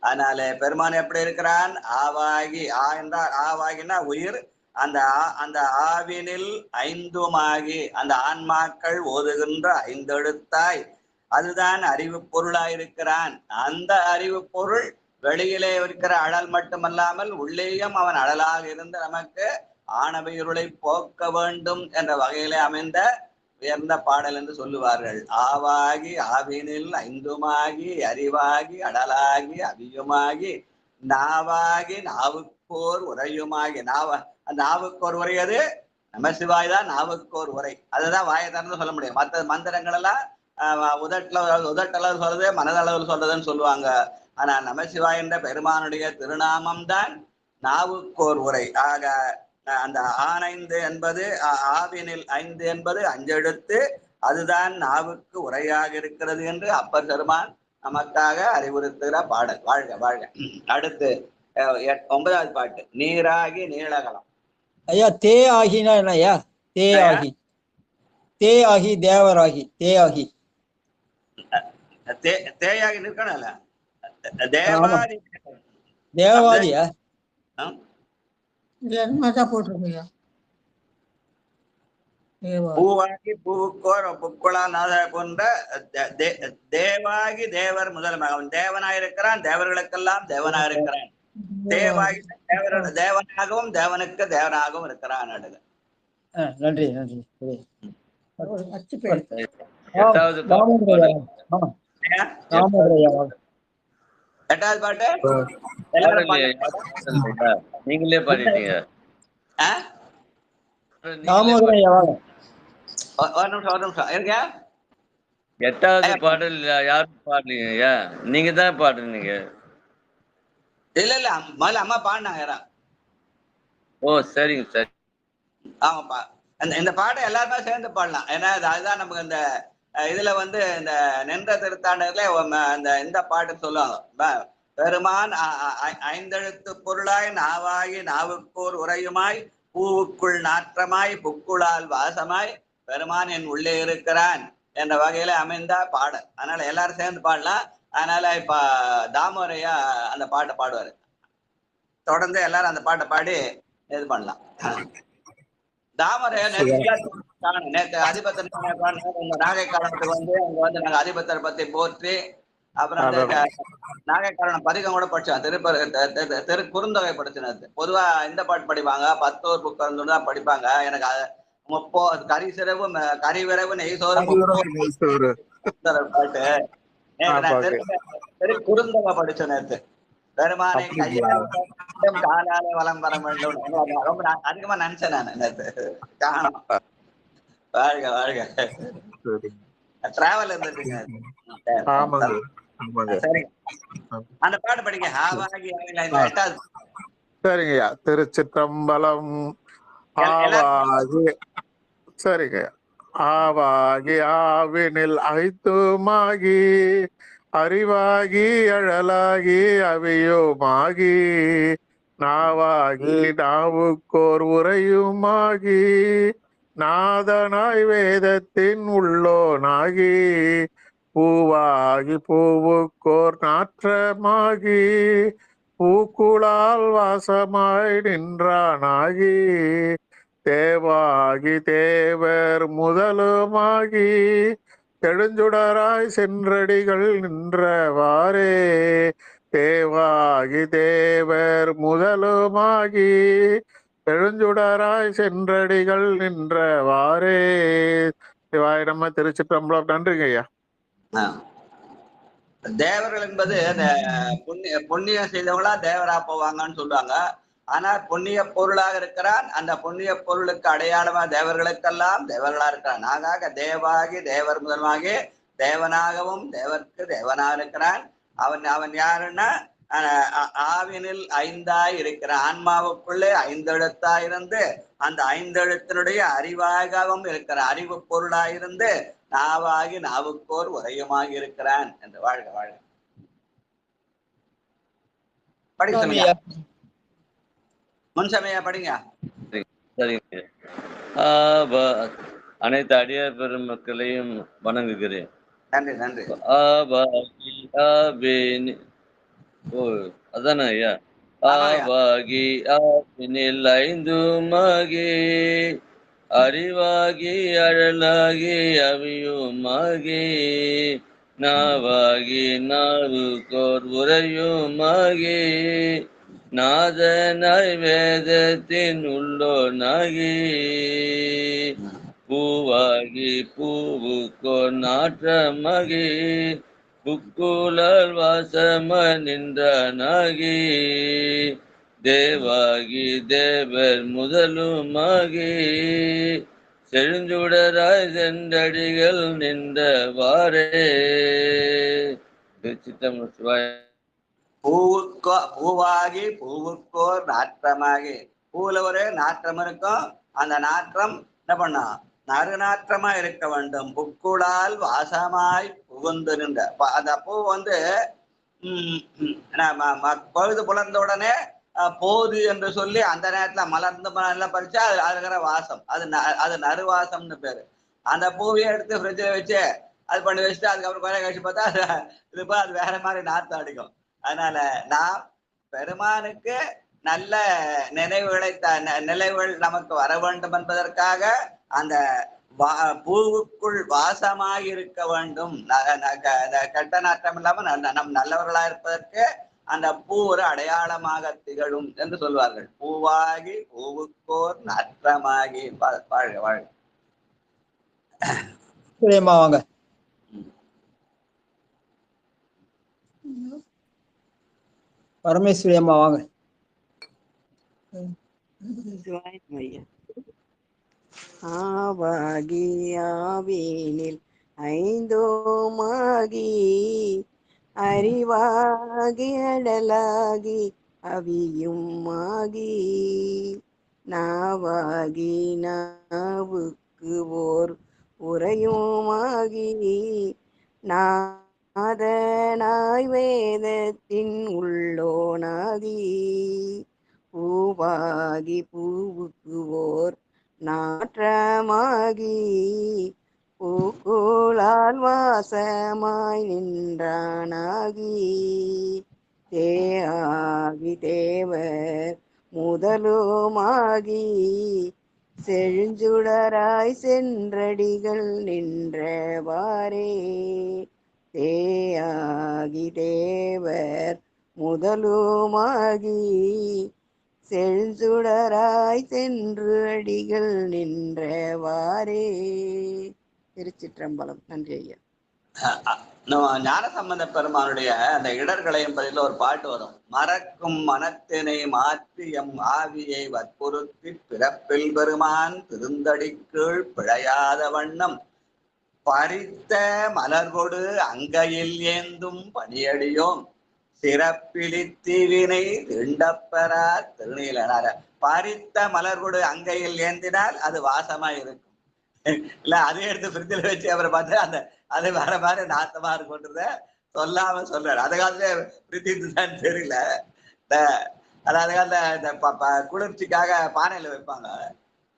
Speaker 6: அதனால பெருமான் எப்படி இருக்கிறான்? ஆவாகி. என்றால் ஆவாகினா உயிர். அந்த ஆவினில் 5மாகி அந்த ஆன்மாக்கள் ஓதுகின்ற 5 எழுத்தாய் அதுதான் அறிவு பொருளாயிருக்கிறான். அந்த அறிவு பொருள் வெளியிலே இருக்கிற அழல் மட்டுமல்லாமல் உள்ளேயும் அவன் அழலாக இருந்து நமக்கு ஆணவ இருளை போக்க வேண்டும் என்ற வகையிலே அமைந்த உயர்ந்த பாடல் என்று சொல்லுவார்கள். ஆவாகி ஆவினில் 5மாகி அறிவாகி அடலாகி அபியுமாகி நாவாகி நாவுக்கோர் உரையுமாகி. நாவுக்கோர் உரையது நம சிவாய் தான். நாவுக்கோர் உரை அதுதான் வாயை திறந்து சொல்ல முடியும். மற்ற மந்திரங்கள் எல்லாம் உதட்டளவு சொல்றது மனதளவில் சொல்றதுன்னு சொல்லுவாங்க. ஆனா நமசிவாய் என்ற பெருமானுடைய திருநாமம் தான் நாவுக்கோர் உரை. ஆக அந்த ஆனைந்து என்பது ஆவினில் 5 என்பது 5 எழுத்து, அதுதான் நாவுக்கு உரையாக இருக்கிறது என்று அப்பர் பெருமான் நமக்காக அறிவுறுத்துகிற பாடல். வாழ்க வாழ்க. அடுத்து 9வது பாட்டு, நீராகி நீளகலம்.
Speaker 2: ஐயா தே ஆகினா என்ன ஐயா? தே ஆகி, தே ஆகி தேவராகி, தே ஆகி
Speaker 6: தேயாகி நிற்கணும்ல, தேவாதி
Speaker 2: தேவாதியா
Speaker 5: போட்டிருக்கீங்க.
Speaker 6: பூவாகி பூவுக்கோர் புக்குளா நாத போன்ற தேவாகி தேவர் முதல் அவன் தேவனாயிருக்கிறான், தேவர்களுக்கெல்லாம் தேவனாயிருக்கிறான். தேவாகி தேவனாகவும் தேவனுக்கு தேவனாகவும் இருக்கிறான். அடுத்து
Speaker 2: நன்றி நன்றி.
Speaker 3: 8வது பாட்டு.
Speaker 6: 8வது பாட்டு
Speaker 3: நீங்களே பாடிட்டீங்க.
Speaker 6: ஒரு நிமிஷம் இருங்க.
Speaker 3: 8வது பாடல் யாரும் பாடுறீங்க? நீங்க தான் பாடுறீங்க.
Speaker 6: இல்ல முதல்ல அம்மா பாடினாங்க யாரா?
Speaker 3: ஓ சரிங்க சரி.
Speaker 6: ஆமாப்பா, இந்த பாட்டை எல்லாருமே சேர்ந்து பாடலாம். ஏன்னா அதுதான் நமக்கு இந்த இதுல வந்து இந்த நின்ற திருத்தாண்டத்துல இந்த பாட்டு சொல்லுவாங்க. பெருமான் 5 எழுத்து பொருளாய் நாவாகி நாவுக்கோர் உரையுமாய் பூவுக்குள் நாற்றமாய் புக்குளால் வாசமாய் பெருமான் என் உள்ளே இருக்கிறான் என்ற வகையில அமைந்த பாடல். அதனால எல்லாரும் சேர்ந்து பாடலாம். அதனால இப்ப தாமரையா அந்த பாட்டை பாடுவாரு. தொடர்ந்து எல்லாரும் அந்த பாட்டை பாடி இது பண்ணலாம். தாமரையா நேற்று அதிபத்தர் நாகை காலத்துக்கு வந்து அங்க வந்து நாங்க அதிபத்தரை பத்தி போற்றி அப்புறம் நாகைக்காரன பதிகம் கூட படிச்சோம். திரு குறுந்தொகை படிச்சினது. பொதுவா இந்த பாட்டு படிப்பாங்க, 10 புக்கு தான் படிப்பாங்க. எனக்கு 30 கரிவிரவு நெய்சோறு பாட்டு திரு குறுந்தொகை படிச்ச நேற்று. பெருமானை கையாலும் காலாலே வளம் வர வேண்டும் ரொம்ப அதிகமா நினைச்சேன் நான் நேற்று. காணும். வாழ்க வாழ்க. டிராவல் இருந்துருக்கீங்க. அந்த பாட்டு படிங்க.
Speaker 11: சரிங்கய்யா. திருச்சிற்றம்பலம். ஆவாகி சரிங்க. ஆவாகி ஆவினில் ஐத்துமாகி அறிவாகி அழலாகி அவியுமாகி நாவாகி நாவுக்கோர் உரையுமாகி நாதனாய் வேதத்தின் உள்ளோனாகி பூவாகி பூவுக்கோர் நாற்றமாகி பூக்குளால் வாசமாய் நின்றானாகி தேவாகி தேவர் முதலுமாகி தெழுஞ்சுடராய் சென்றடிகள் நின்றவாறே தேவாகி தேவர் முதலுமாகி எழுஞ்சுடராய் சென்றடிகள் நின்றவாறே. சிவாய நம்ம. திருச்சிற்றம்பலம். நன்றிங்க ஐயா.
Speaker 6: தேவர்கள் என்பது புண்ணியம் செய்தவங்களா தேவரா போவாங்கன்னு சொல்லுவாங்க. ஆனா புண்ணிய பொருளாக இருக்கிறான். அந்த புண்ணிய பொருளுக்கு அடையாளமா தேவர்களுக்கெல்லாம் தேவர்களா இருக்கிறான். ஆகாக தேவாகி தேவர் முதலாகி தேவனாகவும் தேவர்க்கு தேவனா இருக்கிறான். அவன் யாருன்னா ஆவினில் 5 இருக்கிறான். ஆன்மாவுக்குள்ளே 5 எழுத்தாயிருந்து அந்த 5 எழுத்தினுடைய அறிவாகவும் இருக்கிறான். அறிவு பொருளாயிருந்து நாவாகி நாவுக்கோர் உரையுமாகி இருக்கிறான் என்று. வாழ்க வாழ்க. படிக்க முன்சமையா படிங்க.
Speaker 3: சரிங்க. அனைத்து அடியார் பெருமக்களையும் வணங்குகிறேன்.
Speaker 6: நன்றி நன்றி.
Speaker 3: அதானே ஐயா? ஆவாகி ஆவினில் 5மாகி அறிவாகி அழலாகி அவியுமாகி நாவாகி நாவுக்கோர் உரையுமாகி நாதனாய் வேதத்தின் உள்ளோனாகி பூவாகி பூவுக்கோர் நாற்றமாகி புக்குளால் வாசம நின்றானாகி தேவாகி தேவர் முதலுமாகி செழுஞ்சுடராய் சென்றடிகள் நின்றவாறே. திருச்சிற்றம்பலம் சிவாய.
Speaker 6: பூவாகி பூவுக்கோர் நாற்றமாகி, பூல ஒரு நாற்றம் இருக்கும். அந்த நாற்றம் என்ன பண்ணும்? நறுநாற்றமா இருக்க வேண்டும். புக்குடால் வாசமாய் புகுந்து நின்ற அந்த பூ வந்து பொழுது புலர்ந்த உடனே போது என்று சொல்லி அந்த நேரத்துல மலர்ந்து நல்லா பறிச்சா அது இருக்கிற வாசம், அது நறுவாசம்னு பேரு. அந்த பூவையை எடுத்து ஃப்ரிட்ஜில் வச்சு அது பண்ணி வச்சுட்டு அதுக்கப்புறம் கொஞ்சம் கழிச்சு பார்த்தா அது வேற மாதிரி நாற்றம் அடிக்கும். அதனால நாம் பெருமானுக்கு நல்ல நினைவுகள் நமக்கு வர வேண்டும் என்பதற்காக அந்த பூவுக்குள் வாசமாக இருக்க வேண்டும். கெட்ட நாட்டம் இல்லாம நம் நல்லவர்களா இருப்பதற்கு அந்த பூ ஒரு அடையாளமாக திகழும் என்று சொல்வார்கள். பூவாகி பூவுக்கோர் நாற்றமாகி. வாழ்க வாழ்க.
Speaker 2: வாங்க. பரமேஸ்வரி அம்மா வாங்க.
Speaker 12: ஆவாகி ஆவேனில் ஐந்தோமாகி அறிவாகி அடலாகி அவியுமாகி நாவாகி நாவுக்கு ஓர் உரையுமாகி நாதனாய் வேதத்தின் உள்ளோனாகி பூவாகி பூவுக்கு ஓர் நாற்றமாகி பூக்குளால் வாசமாய் நின்றானாகி தேயாகி தேவர் முதலுமாகி செழுஞ்சுடராய் சென்றடிகள் நின்றவாறே. தேயாகி தேவர் முதலுமாகி செழுஞ்சுடராய் சென்று அடிகள் நின்றவாறே. திருச்சிற்றம்பலம். நன்றி ஐயா.
Speaker 6: ஞானசம்பந்த பெருமானுடைய அந்த இடர்களை என்பதில் ஒரு பாட்டு வரும். மறக்கும் மனத்தினை மாற்றி எம் ஆவியை வற்புறுத்தி பிறப்பில் பெருமான் திருந்தடிக்குள் பிழையாத வண்ணம் பறித்த மலர்கொடு அங்கையில் ஏந்தும் பணியடியோம் சிறப்பிலித்தீவினை திண்டப்பெறா திருநீலனார. பறித்த மலர்கொடு அங்கையில் ஏந்தினால் அது வாசமா இருக்கும். இல்ல அதை எடுத்து ஃப்ரிட்ஜில் வச்சு அவரை பார்த்து அது வேற மாதிரி நாத்தமா இருக்குன்றத சொல்லாம சொல்றாரு. அந்த காலத்துல ஃப்ரிட்ஜ் தெரியல. அதாவது இந்த குளிர்ச்சிக்காக பானையில வைப்பாங்க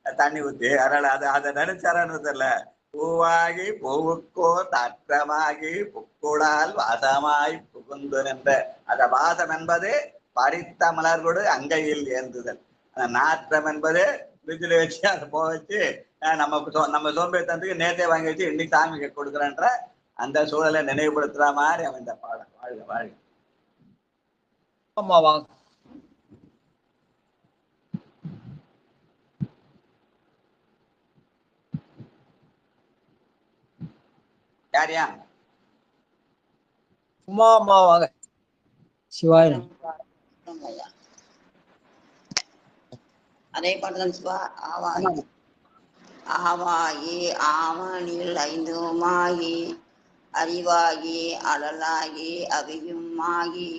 Speaker 6: தண்ணி ஊத்தி. அதனால அதை நினைச்சாரான்னு தெரியல. பூவாகி பூவுக்கோ நாற்றமாகி புக்குடால் வாசமாய் புகுந்து நின்ற அந்த வாசம் என்பது பறித்த மலர்கொடு அங்கையில் ஏந்துதல். அந்த நாற்றம் என்பது ஃப்ரிட்ஜில் வச்சு அதை போக வச்சு நம்ம சோம்பேறித்தனத்துக்கு நேரத்தை வாங்கி வச்சு இன்னைக்கு சாமிக்கு கொடுக்குறேன்ற அந்த சூழலை நினைவுபடுத்துற மாதிரி அவன் இந்த பாடம். வாழ்க வாழ்க.
Speaker 2: அம்மா வாங்க.
Speaker 6: யாரியா?
Speaker 2: உமா அம்மா வாங்க. சிவாயிரம்.
Speaker 13: அதே பாட்டுதான் சிவா. ஆவாகி ஆவாகி ஆவணில் ஐந்துமாகி அறிவாகி அடலாகி அவியுமாகி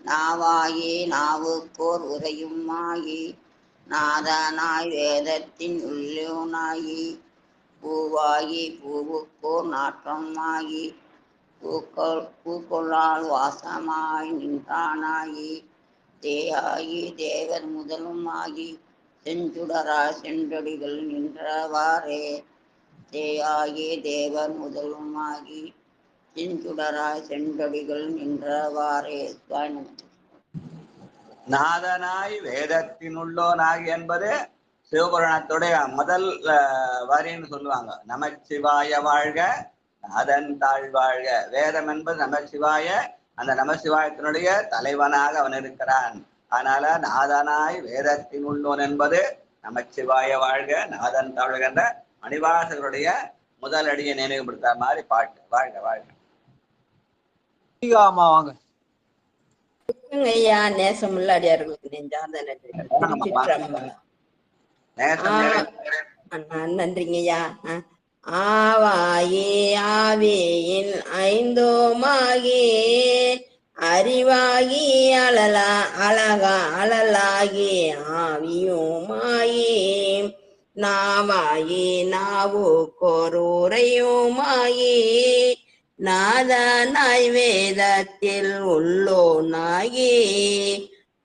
Speaker 13: நாவாகி நாவுக்கோர் உரையுமாகி நாதனாய் வேதத்தின் உள்ளோனாகி பூவாகி பூவுக்கோர் நாற்றமாகி பூக்கொள்ளால் வாசமாய் நின்றானாகி தேயாகி தேவர் முதலுமாகி செஞ்சுடராய் சென்றடிகள் நின்றவாறே. தேயாகி தேவர் முதலுமாகி செஞ்சுடராய் சென்றடிகள் நின்றவாறே.
Speaker 6: நாதனாய் வேதத்தினுள்ளோனாகி என்பது சிவபுராணத்துடைய முதல் வரின்னு சொல்லுவாங்க. நமச்சிவாய வாழ்க நாதன் தாழ்வாழ்க. வேதம் என்பது நமச்சிவாய. அந்த நமசிவாயத்தினுடைய தலைவனாக அவன் இருக்கிறான். அதனால நாதனாய் வேதத்தின் உள்ளோன் என்பது நமச்சிவாய வாழ்க நாதன் தாழ்க என்ற மணிவாசகருடைய முதல் அடியை நினைவுபடுத்த மாதிரி பாட்டு. வாழ்க வாழ்க.
Speaker 2: வாங்க.
Speaker 12: ஐயா நேசமுள்ள அடியார்களுக்கு நெஞ்சார்ந்த நன்றிகள். நன்றிங்கய்யா. ஆவாயி ஆவியின் ஐந்தோமாகி அறிவாகி அழலாகி ஆவியுமாயி நாவாயி நாவுக்கொருரையுமாயி நாதனாய் வேதத்தில் உள்ளோனாகி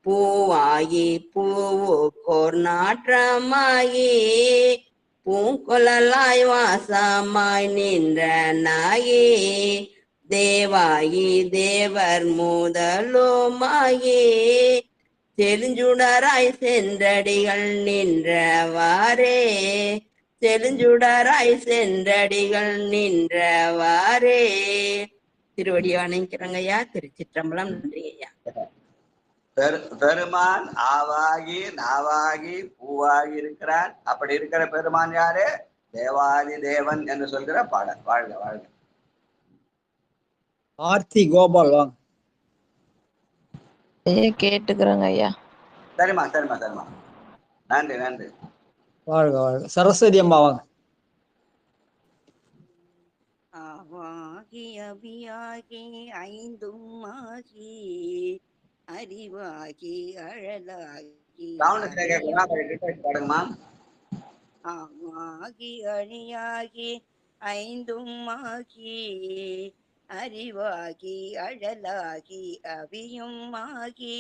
Speaker 12: பூவாகி பூவுக்கோர் நாற்றமாகி பூங்குழலாய் வாசமாய் நின்ற நாயி தேவாயி தேவர் முதலுமாயி செழுஞ்சுடராய் சென்றடிகள் நின்றவாறே செழுஞ்சுடராய் சென்றடிகள் நின்றவாறே. திருவடியை வணங்கிறங்கய்யா. திருச்சிற்றம்பலம். நன்றிங்கய்யா.
Speaker 6: பெருமான் ஆவாகி நாவாகி பூவாகி இருக்கிறான். அப்படி இருக்கிற பெருமான் யாரு? தேவாதி தேவன் என்று சொல்கிற பாடல். வாழ்க வாழ்க.
Speaker 2: ஆர்த்தி கோபால் வாங்க.
Speaker 14: கேட்டுக்கிறேங்க ஐயா.
Speaker 6: சரிம்மா. நன்றி.
Speaker 2: வாழ்க வாழ்க. சரஸ்வதி அம்மா வாங்க.
Speaker 13: ஆவாகி அபியாகி ஐந்தும் ஆகி அறிவாகி அழலாகி ஆவாகி அழியாகி ஐந்தும் ஆகி அறிவாகி அழலாகி அவியும் ஆகி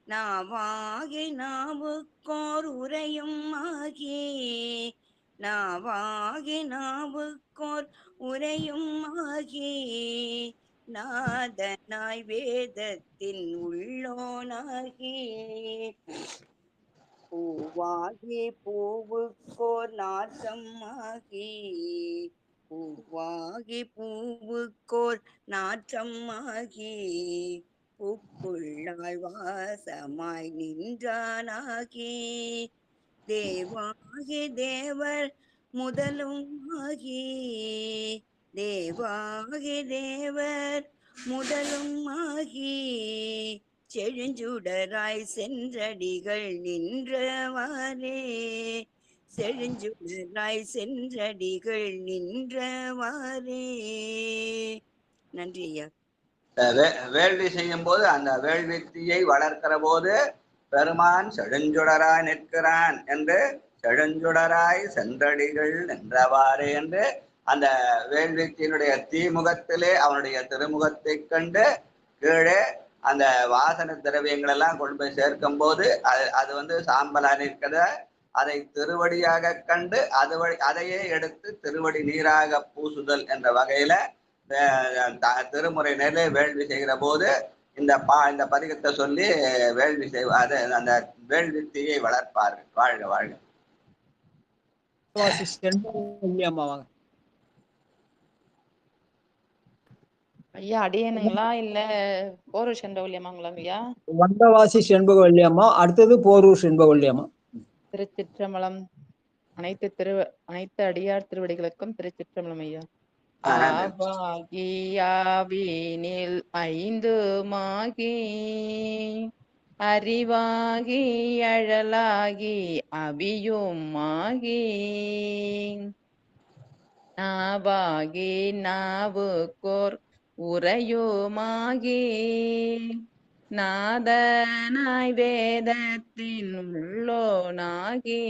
Speaker 13: நாவாகி நாவுக்கோர் உரையும் ஆகி நாவாகி நாவுக்கோர் உரையும் ஆகி நாதனாய் வேதத்தின் உள்ளோனாகி பூவாகி பூவுக்கோர் நாற்றம் ஆகி பூவாகி பூவுக்கோர் நாற்றம் ஆகி பூக்குள்ளாய் வாசமாய் நின்றானாகி தேவாகி தேவர் முதலும் ஆகி தேவாகி தேவர் முதலும் ஆகி செழுஞ்சுடராய் சென்றடிகள் நின்றவாறே செழுஞ்சுடராய் சென்றடிகள் நின்றவாறே. நன்றி ஐயா.
Speaker 6: வேள்வி செய்யும் போது அந்த வேள்வித்தியை வளர்க்கிற போது பெருமான் செழுஞ்சுடராய் நிற்கிறான் என்று செழுஞ்சுடராய் சென்றடிகள் நின்றவாறே என்று அந்த வேள்வித்தியினுடைய தீமுகத்திலே அவனுடைய திருமுகத்தை கண்டு கீழே அந்த வாசன திரவியங்கள் எல்லாம் கொண்டு போய் சேர்க்கும் போது அது வந்து சாம்பலா நிற்கிறத அதை திருவடியாக கண்டு அதையே எடுத்து திருவடி நீராக பூசுதல் என்ற வகையில திருமுறை நிலை வேள்வி செய்கிற போது இந்த பதிகத்தை சொல்லி வேள்வி செய்வார். அந்த வேள்வித்தியை வளர்ப்பார்கள். வாழ்க வாழ்க.
Speaker 14: ஐயா அடியனுங்களா இல்ல போரூர் செண்பகவல்லியம்மாங்களாங்க ஐயா?
Speaker 2: வண்டவாசி செண்பகவல்லியம்மா, அடுத்தது போரூர் செண்பகவல்லியம்மா.
Speaker 14: திருச்சிற்றம்பலம். அனைத்து அடியார் திருவடிகளுக்கும் திருச்சிற்றம்பலம் ஐயா. ஆவாகி ஆவினில் ஐந்துமாகி அறிவாகி அழலாகி அபியுமாகி நாவாகி நாவுக்கோர் உரையுமாகி நாதனாய் வேதத்தின் உள்ளோனாகி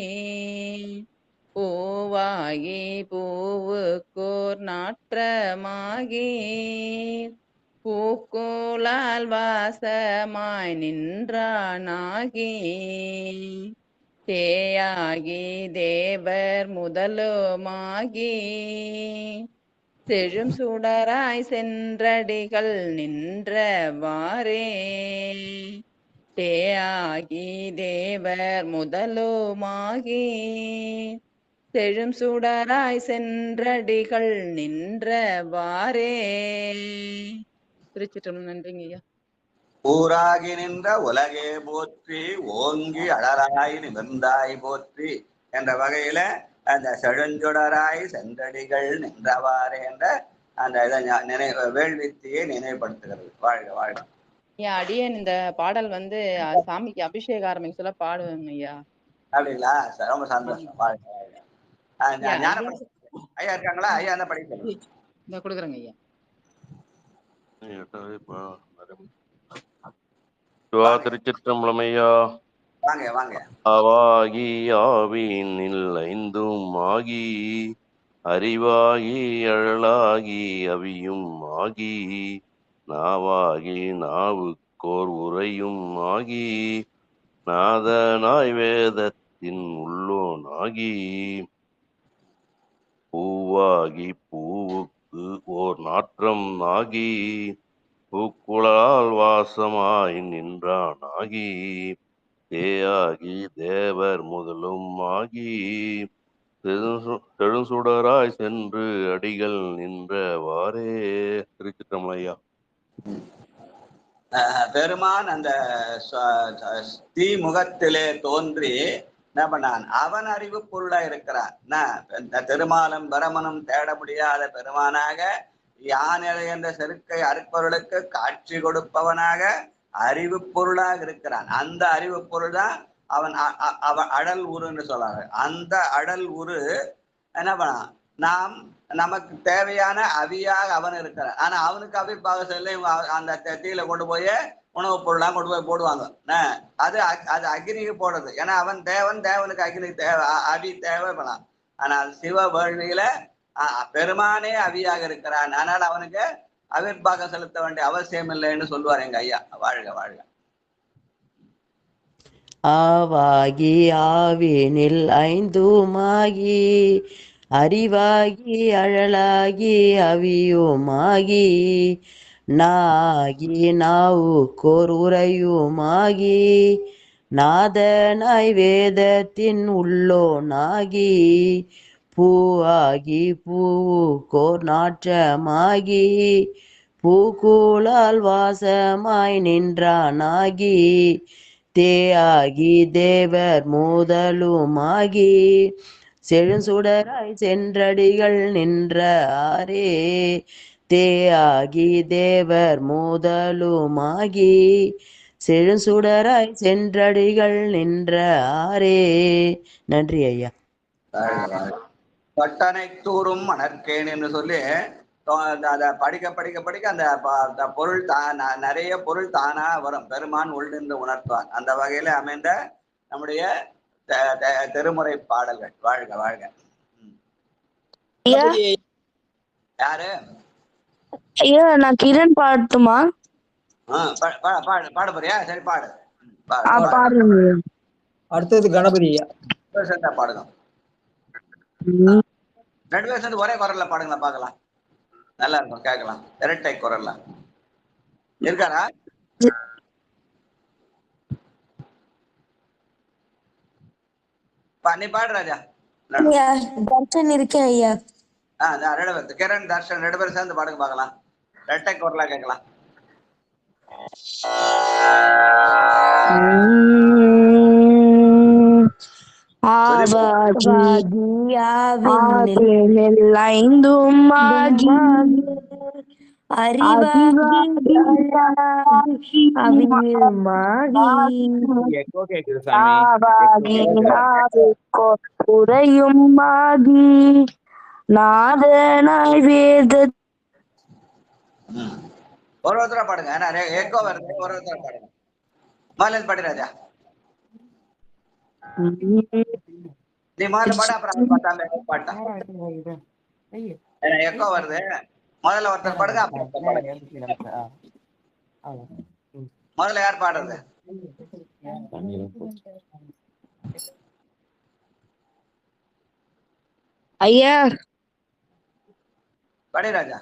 Speaker 14: பூவாகி பூவுக்கோர் நாற்றமாகி பூக்குழால் வாசமாய் நின்றானாகி தேயாகி தேவர் முதலுமாகி செழும் சுடராய் சென்றடிகள் நின்றவாறே தேயாகி தேவர் முதலுமாகி செழும் சுடராய் சென்றடிகள் நின்றவாறே. திருச்சிற்றம்பலம். நன்றிங்க ஐயா.
Speaker 6: ஊராகி நின்ற உலகே போற்றி ஓங்கி அழலாய் நிமிர்ந்தாய் போற்றி என்ற வகையில அந்த செழுஞ்சுடராய் சென்றடிகள் நின்றவாறே என்ற அந்த வேள்வித்தியை நினைவுபடுத்துகிறது. வாழ்க வாழ்க.
Speaker 14: ஐயா அடியன் இந்த பாடல் வந்து சாமிக்கு அபிஷேக ஆரம்பிக்க சொல்ல பாடுவேங்க ஐயா.
Speaker 6: அப்படிங்களா? ரொம்ப சந்தோஷம். வாழ்க வாழ்க. ஞான ஐயா இருக்காங்களா? ஐயா தான் படிக்க
Speaker 14: இந்த கொடுக்குறேங்க ஐயா.
Speaker 9: திருச்சிற்றம்பலம் ஐயா.
Speaker 6: வாங்க வாங்க.
Speaker 9: ஆவாகி ஆவினில் ஐந்தும் ஆகி அறிவாகி அழலாகி அவியும் ஆகி நாவாகி நாவுக்கோர் உரையும் ஆகி நாதனாய் வேதத்தின் உள்ளோனாகி பூவாகி பூவுக்கு ஓர் நாற்றம் ஆகி பூக்குழலால் வாசமாய் நின்றானாகி தேயாகி தேவர் முதலும் ஆகி செழுசுடராய் சென்று அடிகள் நின்றவாறே. திருச்சிற்றம்பலம் ஐயா.
Speaker 6: பெருமான் அந்த தீமுகத்திலே தோன்றி என்ன பண்ணான்? அவன் அறிவு பொருளா இருக்கிறான். திருமாலும் பிரமனும் தேட முடியாத பெருமானாக யானை என்ற செருக்கை அறுப்பவர்களுக்கு காட்சி கொடுப்பவனாக அறிவு பொருளாக இருக்கிறான். அந்த அறிவு பொருள் தான் அவன் அடல் உருன்னு சொல்றாங்க. அந்த அடல் உரு என்ன பண்ணான்? நமக்கு தேவையான அவியாக அவன் இருக்கிறான். ஆனா அவனுக்கு அவிப்பாக செல்ல அந்த தீயில கொண்டு போய் உணவுப் பொருளாக கொண்டு போய் போடுவாங்க. அது அக்னிக்கு போடுறது. ஏன்னா அவன் தேவனுக்கு அக்னி தேவை, அவி தேவைப்படான். ஆனால் சிவ வேள்வியில பெருமானே அவியாக இருக்கிறான். ஆனால் அவனுக்கு அவிர்பாகம் செலுத்த வேண்டிய அவசியம் இல்லைன்னு சொல்லுவார் எங்க ஐயா. வாழ்க வாழ்க.
Speaker 4: ஆவாகி ஆவினில் ஐந்துமாகி அறிவாகி அழலாகி அவியுமாகி நாகி நாவுக்கோர் உரையுமாகி நாதனாய் வேதத்தின் உள்ளோனாகி பூவாகி பூவுக்கோர் நாற்றமாகி பூக்குழலால் வாசமாய் நின்றானாகி தேயாகி தேவர் முதலுமாகி செழுசுடராய் சென்றடிகள் நின்ற ஆரே. தேயாகி தேவர் முதலுமாகி செழுசுடராய் சென்றடிகள் நின்ற ஆரே. நன்றி ஐயா.
Speaker 6: பட்டனை தூரும் மணற்கேன் என்று சொல்லி அதை படிக்க படிக்க படிக்க அந்த பொருள் நிறைய பொருள் தானா வரும். பெருமான் உள்நின்று உணர்த்துவான். அந்த வகையில அமைந்த நம்முடைய திருமுறை பாடல்கள். வாழ்க வாழ்க. யாரு
Speaker 15: ஐயா? நான் கிரண் பாடட்டுமா?
Speaker 6: பாட போறியா? சரி பாடு.
Speaker 2: அடுத்தது கணபதி ஐயா.
Speaker 6: பாடுங்க. 2 பேர் சேர்ந்து ஒரே குரல்ல பாடுங்களா பாக்கலாம். நல்லா இருக்கும், கேட்கலாம். இரட்டை குரல்ல இருக்காரா? நீ பாடு ராஜா.
Speaker 8: தர்ஷன் இருக்கேன் ஐயா.
Speaker 6: 2 பேர் கிரண் தர்ஷன் 2 பேரும் சேர்ந்து பாடுங்க பாக்கலாம். இரட்டை குரலா கேட்கலாம்.
Speaker 8: ஐந்துமாகி அறிவாகி
Speaker 15: உரையுமாகி நாதனாய் வேத.
Speaker 6: ஒருத்தரா பாடுங்க. எக்கோ வருது. ஒருத்தரா பாடுங்க. மாலன் பாடு ராஜா. நீ முதல்ல பாடு, அப்புறம் பாட்டா. எக்கோ வருது. முதல்ல ஒருத்தர் பாடுங்க, அப்புறம் முதல்ல யார் பாடுறது?
Speaker 15: ஐயா
Speaker 6: பாடி ராஜா.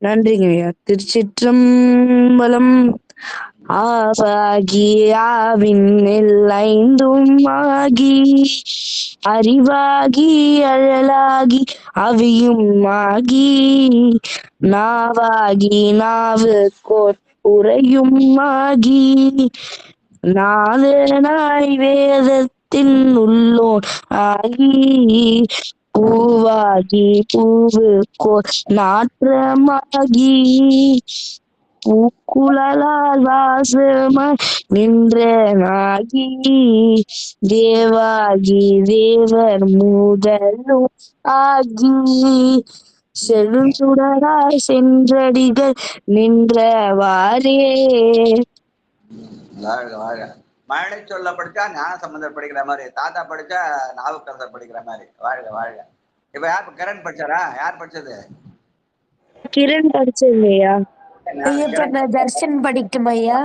Speaker 15: நன்றிங்க ஐயா. திருச்சிற்றம்பலம். ஆவாகி ஆவினில் ஐந்துமாகி அறிவாகி அழலாகி அவியுமாகி நாவாகி நாவுக்கோர் உரையுமாகி நாதனாய் வேதத்தின் உள்ளோன் ஆகி பூவாகி பூவுக்கோர் நாற்றமாகி பூக்குழலால் வாசமாய் நின்ற நாகி தேவாகி தேவர் முதலும் ஆகி செழுஞ்சுடராய் சென்றடிகள் நின்றவாறே.
Speaker 6: வாழ்க வாழ்க. மழை சொல்ல படிச்சா ஞான சம்பந்தர் படிக்கிற மாதிரி, தாத்தா படிச்சா நாவுக்கரசர் படிக்கிற மாதிரி. வாழ்க வாழ்க. இப்ப யார் கிரண் படிச்சாரா? யார் படிச்சது?
Speaker 15: கிரண் படிச்சதுங்கய்யா.
Speaker 8: தர்ஷன் படிக்கும் ஐயா.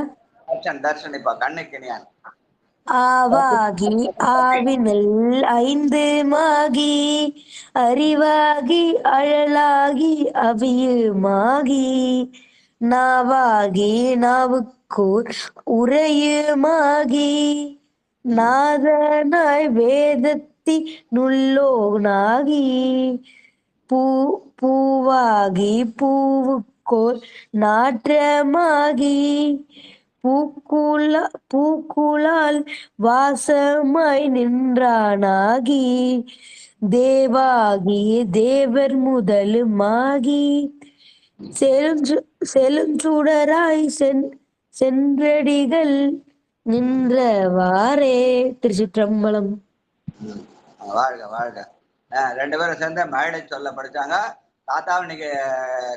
Speaker 6: தர்ஷன் இப்ப கண்ணுக்கினியான்.
Speaker 8: ஆவாகி ஆவினல் ஐந்து மாகி அறிவாகி அழலாகி அவியுமாகி நாவாகி நாவுக்கூர் உரையுமாகி நாதனாய் வேதத்தி நுள்ளோனாகி பூவாகி பூவுக்கோர் நாற்றமாகி பூக்குழால் வாசமாய் நின்றானாகி தேவாகி தேவர் முதலுமாகி செழுஞ்சுடராய் சென்றடிகள் நின்றவாறே. திருச்சிற்றம்பலம்.
Speaker 6: வாழ்க வாழ்க. 2 பேரும் சேர்ந்து மழை சொல்ல படிச்சாங்க. தாத்தாவும் இன்னைக்கு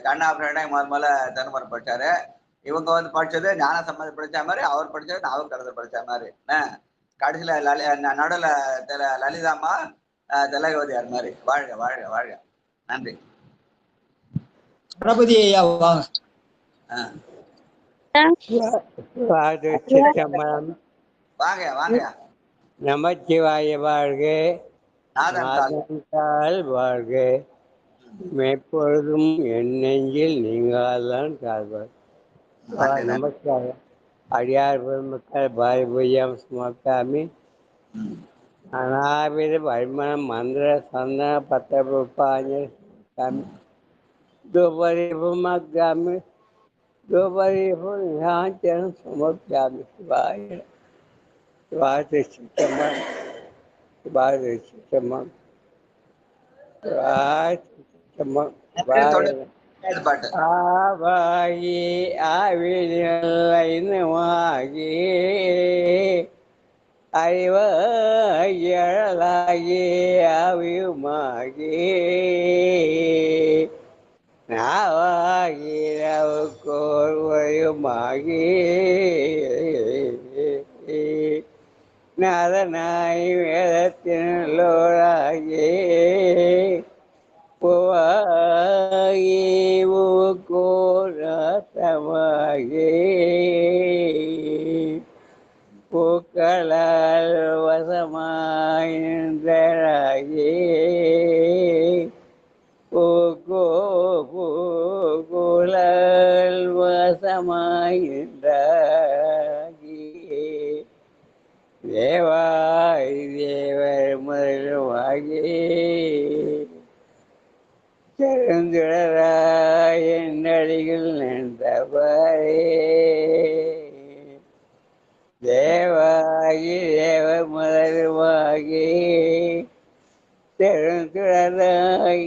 Speaker 6: கண்ணாபுரனை முதல்ல திருமுறை படிச்சாரு. இவங்க வந்து படிச்சது ஞான சம்பந்தம் படிச்ச மாதிரி, அவர் படிச்சது நாவுக்கரசர் படிச்ச மாதிரி. கடைசியில நடுல லலிதாமா திலகவதியார் மாதிரி. வாழ்க வாழ்க வாழ்க. நன்றி.
Speaker 2: கணபதி ஐயா வாங்க.
Speaker 6: வாங்க வாங்க.
Speaker 16: நமச்சிவாய வாழ்க. நாதன் வாழ்க. எப்பொழுதும் என் நெஞ்சில் நீங்காதான் கால்வார். நமஸ்காரம். அடியார் பெருமக்கள் பாரிபூஜ்யம் சமர்த்தாமி. அநாவித பரிமணம் மந்திர சந்தன பத்திர புஷ்பாஞ்சலி சமர்த்தாமி. துபரிபுமக்ராமி துபரிபுஞாச்சரம் சமர்த்தாமி. சிவாய சிவாய சித்தம்மன் சிவாய சித்தம்மன் சிவாய சித்தம்மன். ஆவாகி ஆவினி அறிவாகி அழலாகி ஆவியுமாகி நாவாகி நவுக்கோர்வையுமாகி நாதனாய் வேதத்தினோராகி பூவாகி பூக்கோராத்தமாகி பூக்களால் வசமாய் நின்றாகி பூக்குழல் வசமாய் நின்றாகி தேவாய் தேவர் முதலுமாகி செழுந்துடராய் என்னடிகள் நின்றவரே. தேவாகி தேவர் முதலுமாகி செழுந்துடராய்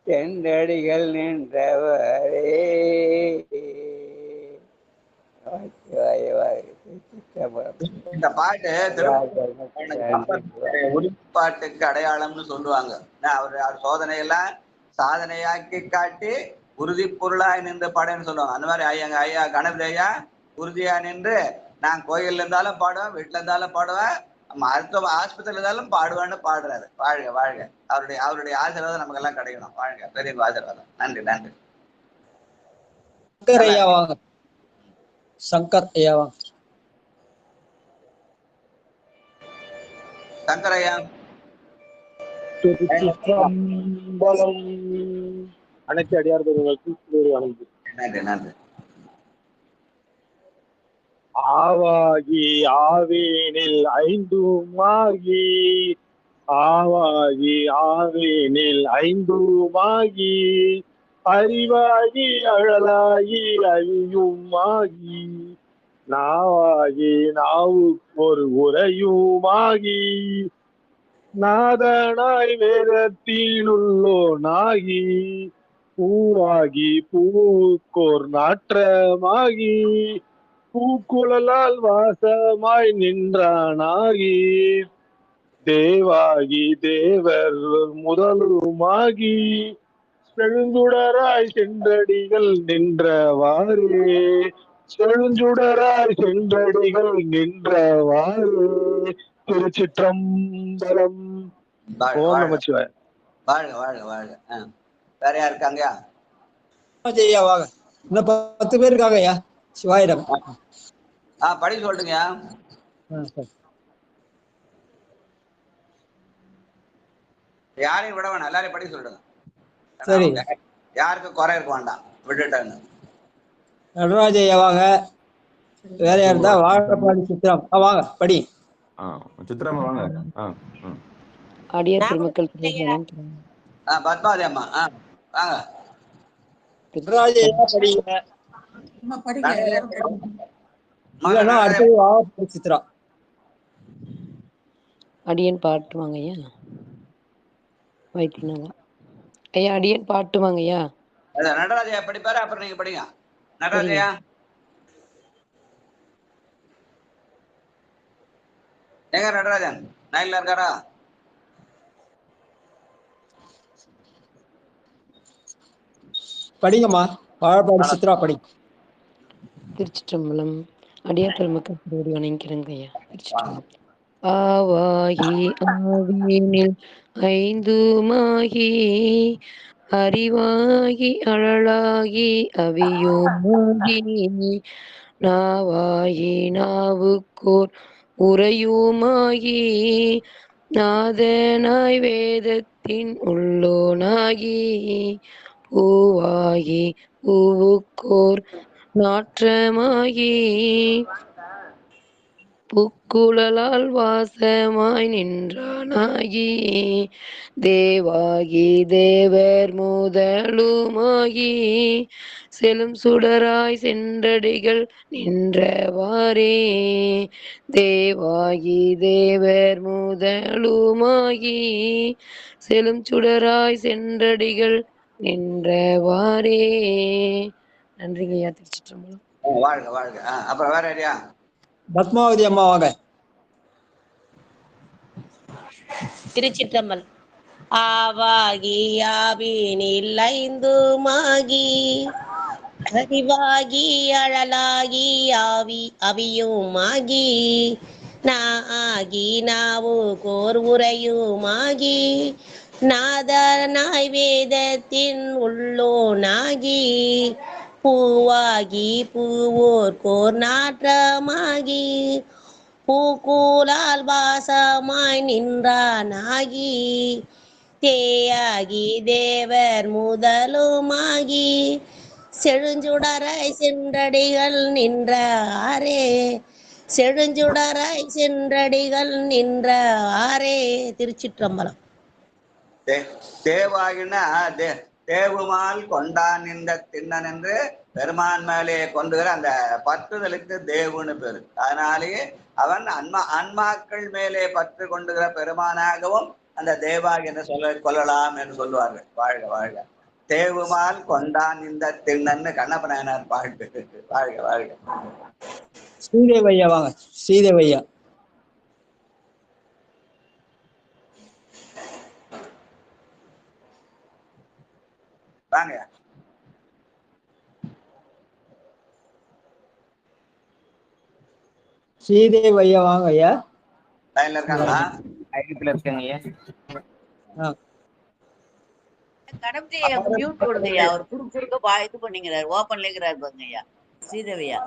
Speaker 16: சென்றடிகள் நின்றவரே.
Speaker 6: இந்த பாட்டு உறுதிப்பாட்டுக்கு அடையாளம்னு சொல்லுவாங்க. அவர் சோதனையெல்லாம் சாதனையாக்கி காட்டி உறுதி பொருளாய் நின்று பாடுன்னு சொல்லுவாங்க. அந்த மாதிரி எங்க ஐயா கணபதி ஐயா உறுதியா நின்று நான் கோயில்ல இருந்தாலும் பாடுவேன், வீட்டுல இருந்தாலும் பாடுவேன், மருத்துவ ஆஸ்பத்திரியில இருந்தாலும் பாடுவேன்னு பாடுறாரு. வாழ்க வாழ்க. அவருடைய ஆசீர்வாதம் நமக்கு எல்லாம் கிடைக்கணும். வாழ்க. பெரிய ஆசீர்வாதம். நன்றி நன்றி.
Speaker 2: சங்கர் ஐயா வாங்க. சங்கர் ஐயா வாங்க.
Speaker 6: சங்கர் ஐயா.
Speaker 11: அனைத்து அடியார் பெருமக்களுக்கு
Speaker 6: நன்றி நன்றி.
Speaker 11: ஆவாகி ஆவேனில் ஐந்துமாகி ஆவாகி ஆவேனில் ஐந்துமாகி அறிவாகி அழலாகி அழியுமாகி நாவாகி நாவுக்கொரு உரையுமாகி நாதனாய் வேதத்தினுள்ளோனாகி பூவாகி பூக்கோர் நாற்றமாகி பூக்குழலால் வாசமாய் நின்றானாகி தேவாகி தேவர் முதலுமாகி செழுந்துடராய் சென்றடிகள் நின்றவாறே செழுஞ்சுடராய் சென்றடிகள் நின்றவாறே திருச்சிற்றம்பலம். ஓம் நமச்சிவாய.
Speaker 6: வாழ்க வாழ்க வாழ்க. வேற யார் இருக்காங்க?
Speaker 2: ஐயா வாங்க. இன்னும் 10 பேர் இருக்காங்க ஐயா. சிவாயிரம்.
Speaker 6: படி சொல்லுங்க. யாரையும் விட வேணாம், எல்லாரையும் படி சொல்லுங்க.
Speaker 2: சரி,
Speaker 6: யாருக்கு குறை இருக்க வேண்டாம், விட்டுட்டேன்னு.
Speaker 2: நடராஜ ஐயா வாங்க. வேற யார் இருந்தா வாழப்பாடி சித்திரம் வாங்க படி.
Speaker 1: சித்திரம் வாங்க.
Speaker 8: அடியார் பெருமக்கள்
Speaker 6: பத்மாவதி அம்மா வாங்க.
Speaker 2: நடராஜ ஐயா படிங்க. இல்லைன்னா அடுத்தது வாழப்பாடி சித்திரம்.
Speaker 8: அடியன் பாட்டுவாங்க ஐயா. வைத்தியநாதா ஐயா அடியன் பாட்டுவாங்க ஐயா.
Speaker 6: நடராஜையா படிப்பாரு, அப்புறம் நீங்க படிங்க. நடராஜையா எங்க? நடராஜன் நைன்ல இருக்காரா?
Speaker 2: படிங்கம்மா, வாழப்பாடி சித்ரா படி.
Speaker 8: திருச்சிற்றம்பலம். அடியார் பெருமக்கள் திருவடி வணங்கிறேங்க ஐயா. திருச்சிற்றம்பலம். ஆவாகி ஆவியினில் ஐந்துமாகி அறிவாகி அழலாகி அவியுமாகி நாவாகி நாவுக்கோர் உரையுமாகி நாதனாய் வேதத்தின் உள்ளோனாகி பூவாகி பூவுக்கோர் நாற்றமாகி புக்குழலால் வாசமாய் நின்றானாகி தேவாகி தேவர் முதலுமாகி செலும் சுடராய் சென்றடிகள் நின்றவாறே தேவாகி தேவர் முதலுமாகி செலும் சுடராய் சென்றடிகள் நின்றவாறே. நன்றிங்க ஐயா. திருச்சிற்றம்பலம்.
Speaker 6: வாழ்க வாழ்க. அப்புறம் வேற யாரியா?
Speaker 2: பத்மாவதி அம்மா வாங்க.
Speaker 12: திருச்சிற்றம்பலம். ஆவாகி ஆவினில் ஐந்துமாகி அறிவாகி அழலாகி அவியுமாகி நாகி நாவுக்கோர் உரையுமாகி நாதனாய் வேதத்தின் உள்ளோனாகி பூவாகி பூவோர்கோர் நாற்றமாகி பூக்கூலால் வாசமாய் நின்றானாகி தேயாகி தேவர் முதலுமாகி செழுஞ்சுடராய் சென்றடிகள் நின்றாரே செழுஞ்சுடராய் சென்றடிகள் நின்றாரே. திருச்சிற்றம்பலம்.
Speaker 6: தேவாகினா தேவுமால் கொண்டான் இந்த திண்ணன் என்று பெருமான் மேலே கொண்டுகிற அந்த பற்றுதலுக்கு தேவுன்னு பேரு. அதனாலேயே அவன் ஆன்மாக்கள் மேலே பற்று கொண்டுகிற பெருமானாகவும் அந்த தேவாகி என்று கொள்ளலாம் என்று சொல்லுவார்கள். வாழ்க வாழ்க. தேவுமால் கொண்டான் இந்த திண்ணன்னு கண்ணப்ப நாயனார் பாட்டு. வாழ்க வாழ்க.
Speaker 2: ஸ்ரீதேவையா வாங்க. ஸ்ரீதேவையா
Speaker 6: வாங்க.
Speaker 2: ஸ்ரீதேவையா வாங்க ஐயா.
Speaker 6: லைன்ல இருக்காங்களா?
Speaker 1: ஐயத்துல இருக்காங்க ஐயா.
Speaker 15: கடமையை மியூட் போடுங்க ஐயா. அவர் குறுக்க இது பண்ணிக்கிறார், ஓப்பன்ல இருக்கிறார் பாருங்க ஐயா. ஸ்ரீதேவியா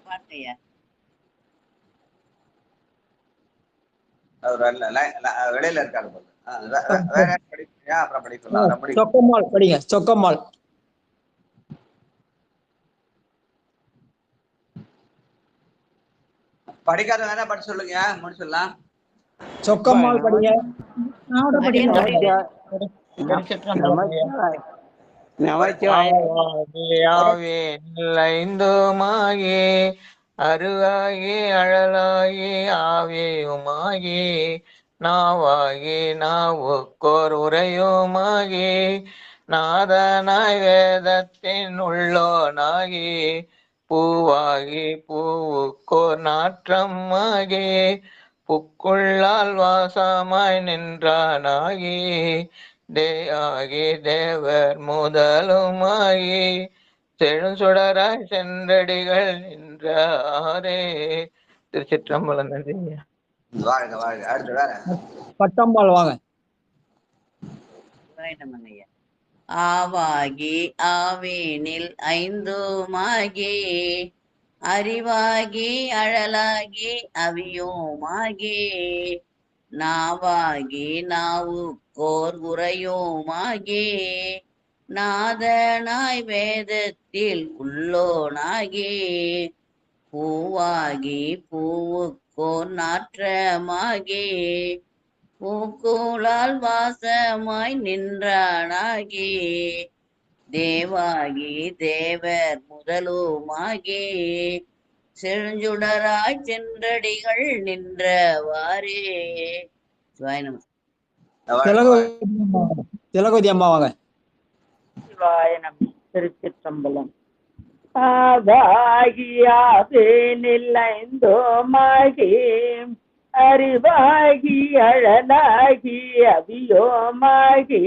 Speaker 15: பாருங்க ஐயா.
Speaker 6: வெளியில இருக்காரு. வேற படிக்க அப்புறம் படிக்கலாம்.
Speaker 2: சொக்கம்மாள் படிங்க. சொக்கம்மாள்.
Speaker 6: படிக்காத வேணா படிச்சு சொல்லுங்க, முடிச்சிடலாம்.
Speaker 2: சொக்கம்மாள் படிங்க.
Speaker 16: ஐந்துமாகி
Speaker 17: அருளாகி அழலாகி ஆவியுமாகி நாவாகி நாவுக்கோர் உரையுமாகி நாதனாய் வேதத்தின் உள்ளோனாகி பூவாகி பூவுக்கோர் நாற்றமாகி புக்குள்ளால் வாசமாய் நின்றானாகி தேயாகி தேவர் முதலுமாகி செழுஞ்சுடராய் சென்றடிகள் நின்றாரே. திருச்சிற்றம்பலம். நன்றிங்க.
Speaker 6: வாழ்க வாழ்க. அடுத்து வேற
Speaker 2: பட்டம்பால் வாங்க.
Speaker 15: ஆவாகி ஆவேனில் ஐந்துமாகி அறிவாகி அழலாகி அவியோமாகி நாவாகி நாவுக்கோர் உரையோமாகி நாதனாய் வேதத்தில் உள்ளோனாகி பூவாகி பூவுக்கோர் நாற்றமாகி பூக்கூழால் வாசமாய் நின்றானாகி தேவாகி தேவர் முதலுமாகி செழுஞ்சுடராய் சென்றடிகள் நின்றவாறே.
Speaker 2: திலகவதி அம்மா வாங்க.
Speaker 7: திருச்சிற்றம்பலம். ஆவாகியாவேனில் ஐந்தோமாகி அறிவாகி அழலாகி அவியோமாகி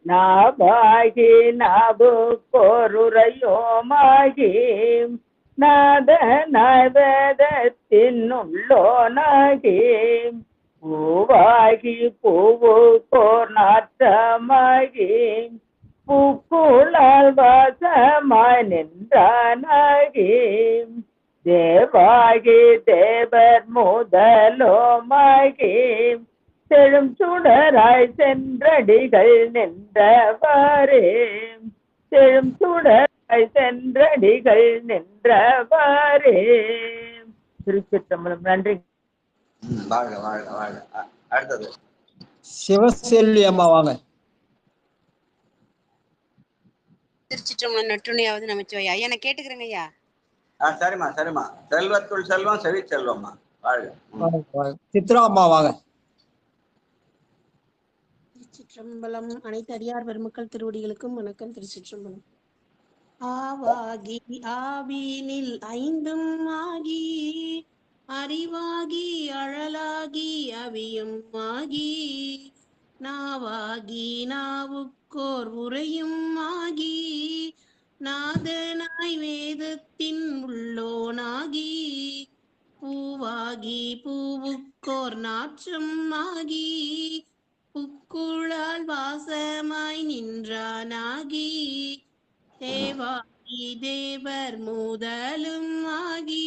Speaker 7: நாவாகி நாவுக்கோருரையோமாகி நாதனாய் வேதத்தின் உள்ளோனாகி பூவாகி பூவுக்கோர் நாற்றமாகி பூக்குழால் வாசமாய் நின்றானாகி தேவாகி தேவர் முதலோமாகி செழும் சுடராய் சென்றடிகள் நின்றவாறே. செழும் சுடராய் சென்றடிகள் நின்றவாறே. திருச்சிற்றம்பலம். நன்றி.
Speaker 6: வாழ்க வாழ்க வாழ்க. அடுத்தது
Speaker 2: சிவசெல்வி அம்மா வாங்க.
Speaker 18: திருச்சிற்றம்பலம். நற்றுணையாவது நமச்சிவாயா. ஐயா நான் கேட்டுக்கிறேங்க ஐயா.
Speaker 6: சரிம்மா சரிம்மா. செல்வத்துள் செல்வம் செவி செல்வம்மா. வாழ்க.
Speaker 2: சித்ரா அம்மா வாங்க.
Speaker 12: திருச்சிற்றம்பலம். அனைத்து அடியார் பெருமக்கள் திருவடிகளுக்கும் வணக்கம். திருச்சிற்றம்பலம். ஆவாகி ஆவினில் ஐந்தும் ஆகி அறிவாகி அழலாகி அவியும் ஆகி நாவாகி நாவுக்கோர் உரையும் ஆகி நாதனாய் வேதத்தின் உள்ளோனாகி பூவாகி பூவுக்கோர் நாற்றம் ஆகி புக்குழால் வாசமாய் நின்றானாகி தேவாகி தேவர் முதலும் ஆகி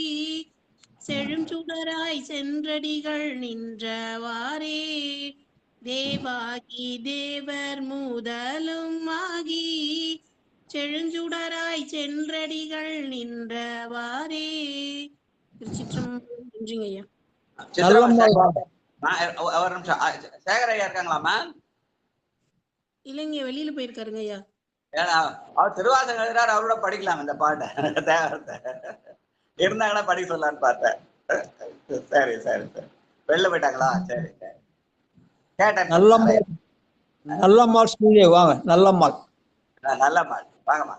Speaker 12: செழும் சுடராய் சென்றடிகள் நின்றவாறே. தேவாகி தேவர் முதலும் ஆகி செழுஞ்சுடராய் சென்றடிகள் நின்றவாறே. திருச்சிற்றம்பலம். நன்றிங்க ஐயா.
Speaker 6: ஒரு நிமிஷம். சேகர் ஐயா இருக்காங்களாமா?
Speaker 12: இல்லைங்க, வெளியில போயிருக்காருங்க ஐயா.
Speaker 6: ஏன்னா அவர் திருவாசகம் எழுதுறாரு, அவரோட படிக்கலாம் இந்த பாட்டை. தேவத்தை இருந்தாங்கன்னா படிக்க சொல்லலான்னு பார்த்தேன். சரி சரி சரி. வெளில போயிட்டாங்களா? சரி சரி. கேட்டேன்.
Speaker 2: நல்லம்மாள் ஸ்கூல்லே வாங்க. நல்லம்மாள்.
Speaker 6: நல்லம்மாள் வாங்கம்மா.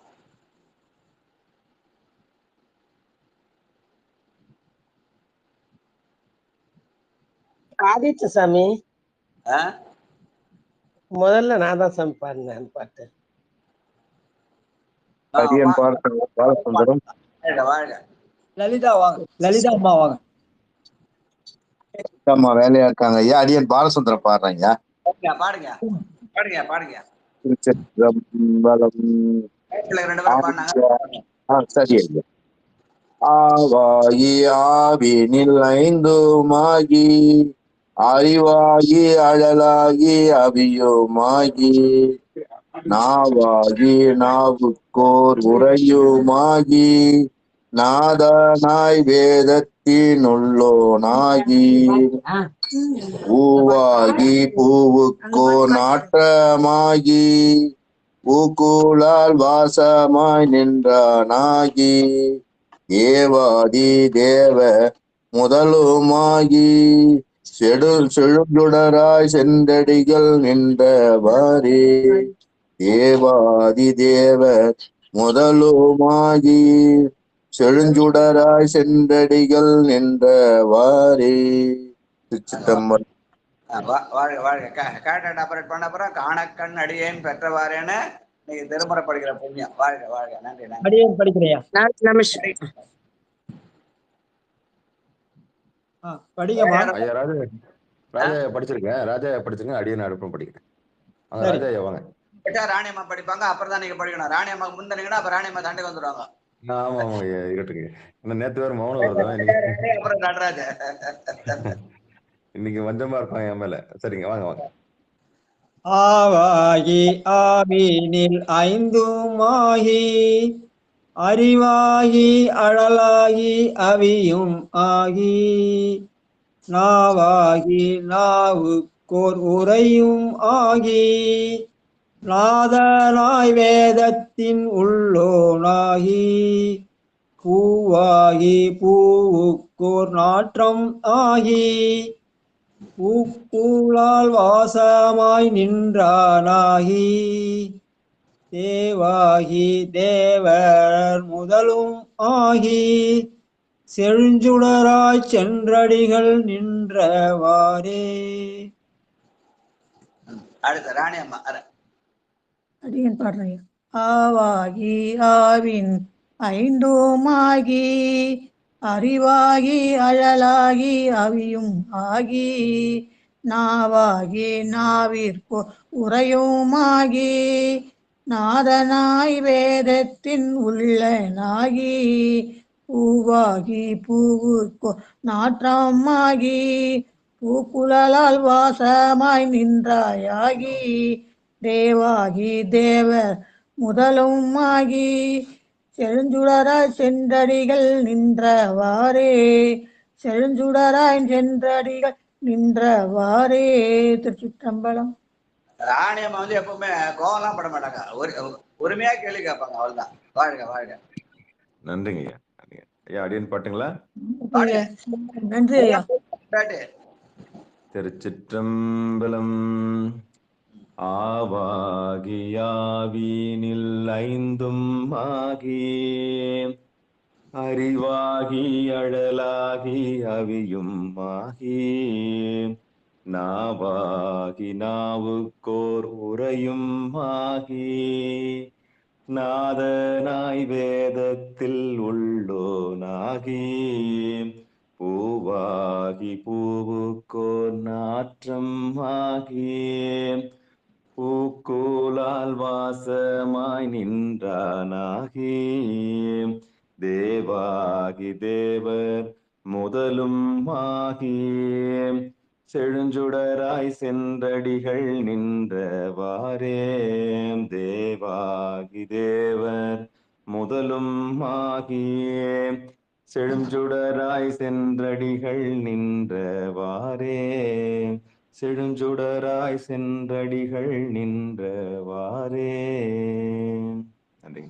Speaker 10: ஆதித்த சாமி, முதல்ல நான் தான் சாமி பாடினேன் பாட்டு.
Speaker 2: லலிதா வாங்க. லலிதா அம்மா வாங்க.
Speaker 19: அம்மா வேலையா இருக்காங்க ஐயா. அடியன் பாலசுந்தரம் பாடுறேங்க.
Speaker 6: பாடுங்க பாடுங்க பாடுங்க.
Speaker 19: சரி ஐயா. ஆவாகி ஆவினில் ஐந்துமாகி அறிவாகி அழலாகி அவியுமாகி நாவாகி நாவுக்கோர் உரையுமாகி நாதனாய் வேதத்தின் உள்ளோனாகி பூவாகி பூவுக்கோ நாற்றமாகி பூக்குழால் வாசமாய் நின்றானாகி தேவாதி தேவ முதலுமாகி செழுஞ்சுடராய் சென்றடிகள் நின்றவாறே. தேவாதி தேவ முதலுமாகி செழுஞ்சுடராய் சென்றடிகள் நின்றவாறே. திருச்சிற்றம்பலம்.
Speaker 6: வாழ்க வாழ்க. கேட்டட் ஆபரேட் பண்ண அப்புறம் காணக்கண் அடியேன் பெற்றவாறேன்னு நீங்க திருமுறை படிக்கிற புண்ணியம். வாழ்க வாழ்க. நன்றி நன்றி.
Speaker 2: அடியேன் படிக்கிறையா படிங்கம்மா.
Speaker 20: ஐயா ராஜா படிச்சிருக்கேன். ராஜா படிச்சிருக்கேன். அடியேன் அடுப்பும் படிக்கிறேன். ராஜா ஐயா வாங்க.
Speaker 6: ராணியம்மா படிப்பாங்க, அப்புறம் தான் நீங்க படிக்கணும். ராணியம்மா முந்தனீங்கன்னா அப்ப ராணியம்மா தாண்டி வந்துடுவாங்க.
Speaker 20: ஆமா ஆமா ஐயா இருக்கட்டுங்க. இன்னும் நேத்து வேற மௌனம் வருதான்.
Speaker 6: அப்புறம் நடராஜ
Speaker 20: இன்னைக்கு வஞ்சமா இருப்பாங்க என் மேல. சரிங்க வாங்க வாங்க.
Speaker 2: ஆவாகி ஆவினில் ஐந்துமாகி அறிவாகி அழலாகி அவியும் ஆகி நாவாகி நாவுக்கோர் உரையும் ஆகி நாதனாய் வேதத்தின் உள்ளோனாகி பூவாகி பூவுக்கோர் நாற்றம் ஆகி பூக்கூழால் வாசமாய் நின்றானாகி தேவாகி தேவர் முதலும் ஆகி செழுஞ்சுடராய் சென்றடிகள் நின்றவாறே.
Speaker 6: அடுத்த ராணியம்மா
Speaker 5: அடியன் பாடுறேன். ஆவாகி ஆவின் ஐந்தோமாகி அறிவாகி அழலாகி அவியும் ஆகி நாவாகி நாவிற்கோ உரையுமாகி நாதனாய் வேதத்தின் உள்ளனாகி பூவாகி பூவுக்கோ நாற்றமாகி பூக்குழலால் வாசமாய் நின்றாயாகி தேவாகி தேவர் முதலும் ஆகி செழுஞ்சுடராய் சென்றடிகள் நின்றவாறே. செழுஞ்சுடராய் சென்றடிகள் நின்றவாறே. திருச்சிற்றம்பலம்.
Speaker 6: ராணியம்மா எப்பவுமே கோவம்லாம் பட மாட்டாங்க, உரிமையா கேள்வி கேட்பாங்க. அவ்வளவுதான். வாழ்க வாழ்க.
Speaker 20: நன்றிங்க ஐயா. ஐயா அடியன் பாட்டுங்களா?
Speaker 5: நன்றி ஐயா.
Speaker 20: திருச்சிற்றம்பலம். ஆவாகியாவினில் ஐந்தும் ஆகி அறிவாகி அழலாகி அவியும் ஆகி நாவாகி நாவுக்கோர் உரையும் ஆகி நாதனாய் வேதத்தில் உள்ளோனாகி பூவாகி பூவுக்கோர் நாற்றம் ஆகி பூக்கூலால் வாசமாய் நின்றானாகி தேவாகி தேவர் முதலும் ஆகி செழுஞ்சுடராய் சென்றடிகள் நின்றவாறே. தேவாகி தேவர் முதலும் ஆகி செழுஞ்சுடராய் சென்றடிகள் நின்றவாறே. செழுஞ்சுடராய் சென்றடிகள் நின்றவாறே. நன்றி.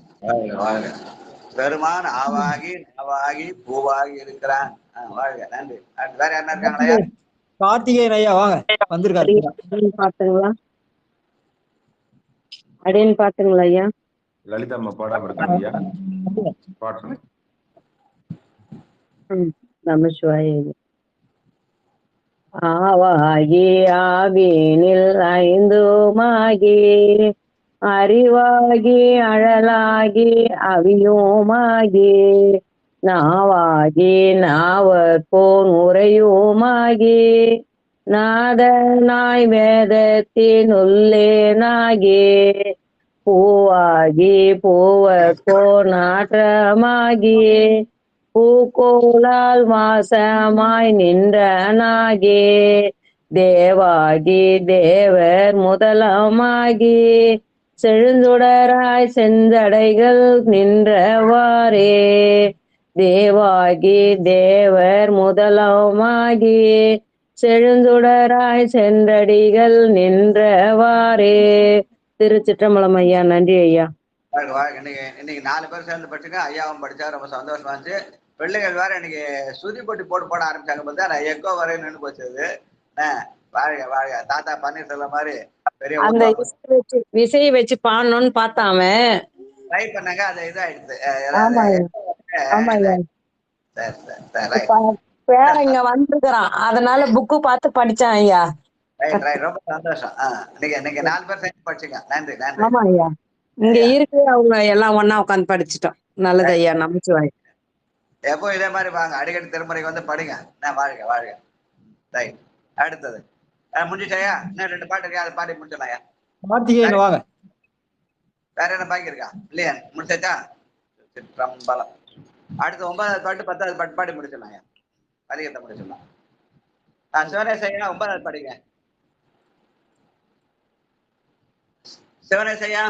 Speaker 6: பெருமான் ஆவாகி நாவாகி பூவாகி இருக்கிறான். வாழ்க. நன்றி. வேற யாருன்னா இருக்காங்களா?
Speaker 2: கார்த்திகேயன் ஐயா வாங்க, வந்திருக்காரு.
Speaker 8: பாட்டுங்களா? அடியன் பாட்டுங்களா ஐயா?
Speaker 20: லலிதாம்மா பாடாம இருக்காங்க ஐயா. பாட்டு.
Speaker 8: நமசிவாய. ஆவாகி ஆவினில் ஐந்துமாகி அறிவாகி அழலாகி அவியோமாகி நாவாகி நாவற்போன் உரையுமாகி நாதனாய் வேதத்தின் உள்ளேனாகி பூவாகி பூவற்போர் நாற்றமாகி பூக்கோளால் வாசமாய் நின்றனாகி தேவாகி தேவர் முதலமாகி செழுஞ்சுடராய் செஞ்சடைகள் நின்றவாறே. தேவாகி தேவர் முதலமாகி செழுஞ்சுடராய் சென்றடிகள் நின்றவாறே. திருச்சிற்றம்பலம் ஐயா. நன்றி ஐயா.
Speaker 6: இன்னைக்கு 4 பேர் சேர்ந்து படிச்சுங்க. ஐயாவும் படிச்சா ரொம்ப சந்தோஷமா இருந்துச்சு. பிள்ளைகள் வேற இன்னைக்கு சுதி போட்டி போட ஆரம்பிச்சாங்க. பார்த்தா நான் எக்கோ வரையும் நின்று போச்சு. வாழ்க வாழ்க. தாத்தா பன்னீர்செல்வம் மாதிரி பெரிய
Speaker 8: அந்த விசையை வச்சு பாடணும்னு பார்த்தான் அவன்.
Speaker 6: ட்ரை பண்ணாங்க, அது இதாயிடுது.
Speaker 8: பேர இங்க வந்திருக்கிறான், அதனால புக்கு பார்த்து படிச்சான் ஐயா.
Speaker 6: ரொம்ப சந்தோஷம். இன்னைக்கு 4 பேர் சேர்ந்து படிச்சுங்க. நன்றி நன்றி.
Speaker 8: ஆமா ஐயா, இங்க இருக்கு, அவங்க எல்லாம் ஒண்ணா உட்காந்து படிச்சுட்டோம். நல்லது ஐயா, நமச்சிவாய்.
Speaker 6: எப்போ இதே மாதிரி வாங்க, அடிக்கடி திருமுறைக்கு வந்து படிங்க. வாழ்க வாழ்க. ரைட், அடுத்தது முடிஞ்சிட்டாயா? இன்னும் 2 பாட்டு இருக்கா, அதை பாடி முடிச்சிடலாம்யா.
Speaker 2: கார்த்திகேயன் வாங்க.
Speaker 6: வேற என்ன பாக்கி இருக்கா? இல்லையா, முடிச்சாச்சா? சிற்றம்பலம். அடுத்து 9வது பாட்டு 10வது பாட்டு பாடி முடிச்சிடலாம்யா. அதிகத்தை முடிச்சிடலாம். சிவனேசையா 9வது படிங்க. சிவனேசையா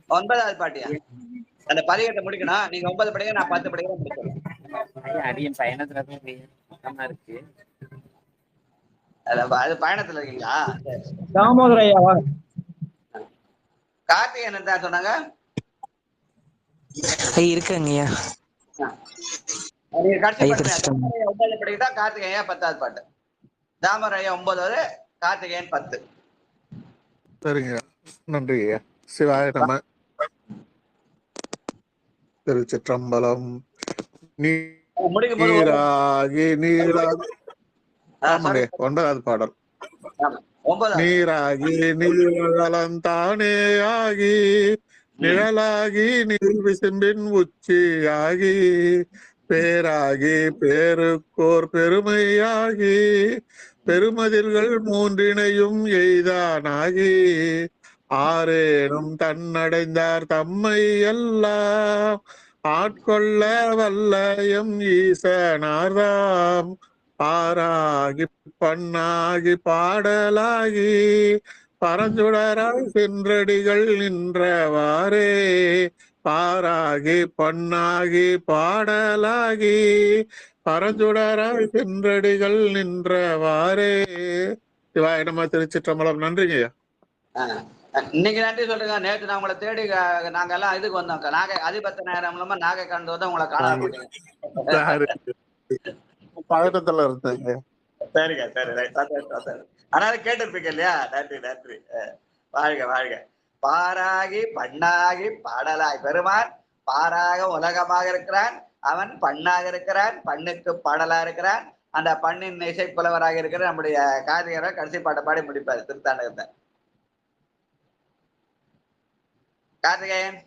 Speaker 6: 9வது பாட்டியா? அந்த பதிகத்தை முடிக்கணும். நீங்க 9 படிங்க, நான் 10 படிக்க முடிச்சிடலாம்.
Speaker 1: அடியன் பயணத்துல இருக்கு.
Speaker 6: அது பயணத்துல இருக்கீங்களா?
Speaker 2: தாமோதர ஐயா வாங்க.
Speaker 6: கார்த்திகேயன் என்ன சொன்னாங்க?
Speaker 15: இருக்காங்கய்யா.
Speaker 6: நீங்க கடைசி பாட்டு 9வது படிக்கா, கார்த்திகேயன் 10வது பாட்டு. தாமோதர ஐயா 9வது, கார்த்திகேயன் 10.
Speaker 21: சரிங்க, நன்றி ஐயா. சிவாய நம. திருச்சிற்றம்பலம். நீராகி நீராகி 9வது பாடல். நீராகி நீழலம் தானே ஆகி நிழலாகி நீர் விசும்பின் உச்சியாகி பேராகி பேருக்கோர் பெருமையாகி பெருமதில்கள் 3னையும் எய்தானாகி ஆரேனும் தன்னடைந்தார் தம்மை எல்லாம் ஆட்கொள்ள வல்லயம் ஈசனார்தாம் பாராகி பண்ணாகி பாடலாகி பரஞ்சுடராய் சென்றடிகள் நின்றவாறே பாராகி பண்ணாகி பாடலாகி பரஞ்சுடராய் சென்றடிகள் நின்றவாறே. சிவாய நம. திருச்சிற்றம்பலம். நன்றிங்க ஐயா.
Speaker 6: இன்னைக்கு நன்றி சொல்றேங்க. நேற்று நான் உங்களை தேடி நாங்க எல்லாம் இதுக்கு வந்தோம். நாகை அதிபத்த நேரம் மூலமா நாகை கண்டு வந்து உங்களை காணாம
Speaker 21: பதட்டத்துல இருந்தேங்க.
Speaker 6: சரிங்க, சரி. ஆனாலும் கேட்டிருப்பீங்க இல்லையா? நன்றி நன்றி. வாழ்க வாழ்க. பாராகி பண்ணாகி பாடலாய். பெருமான் பாராக உலகமாக இருக்கிறான், அவன் பண்ணாக இருக்கிறான், பண்ணுக்கு பாடலா இருக்கிறான். அந்த பண்ணின் இசைப்புலவராக இருக்கிற நம்முடைய கார்த்திகரை கடைசி பாட்டை பாடி முடிப்பாரு திருத்தாண்டகத்தை. கார்த்திகேயன்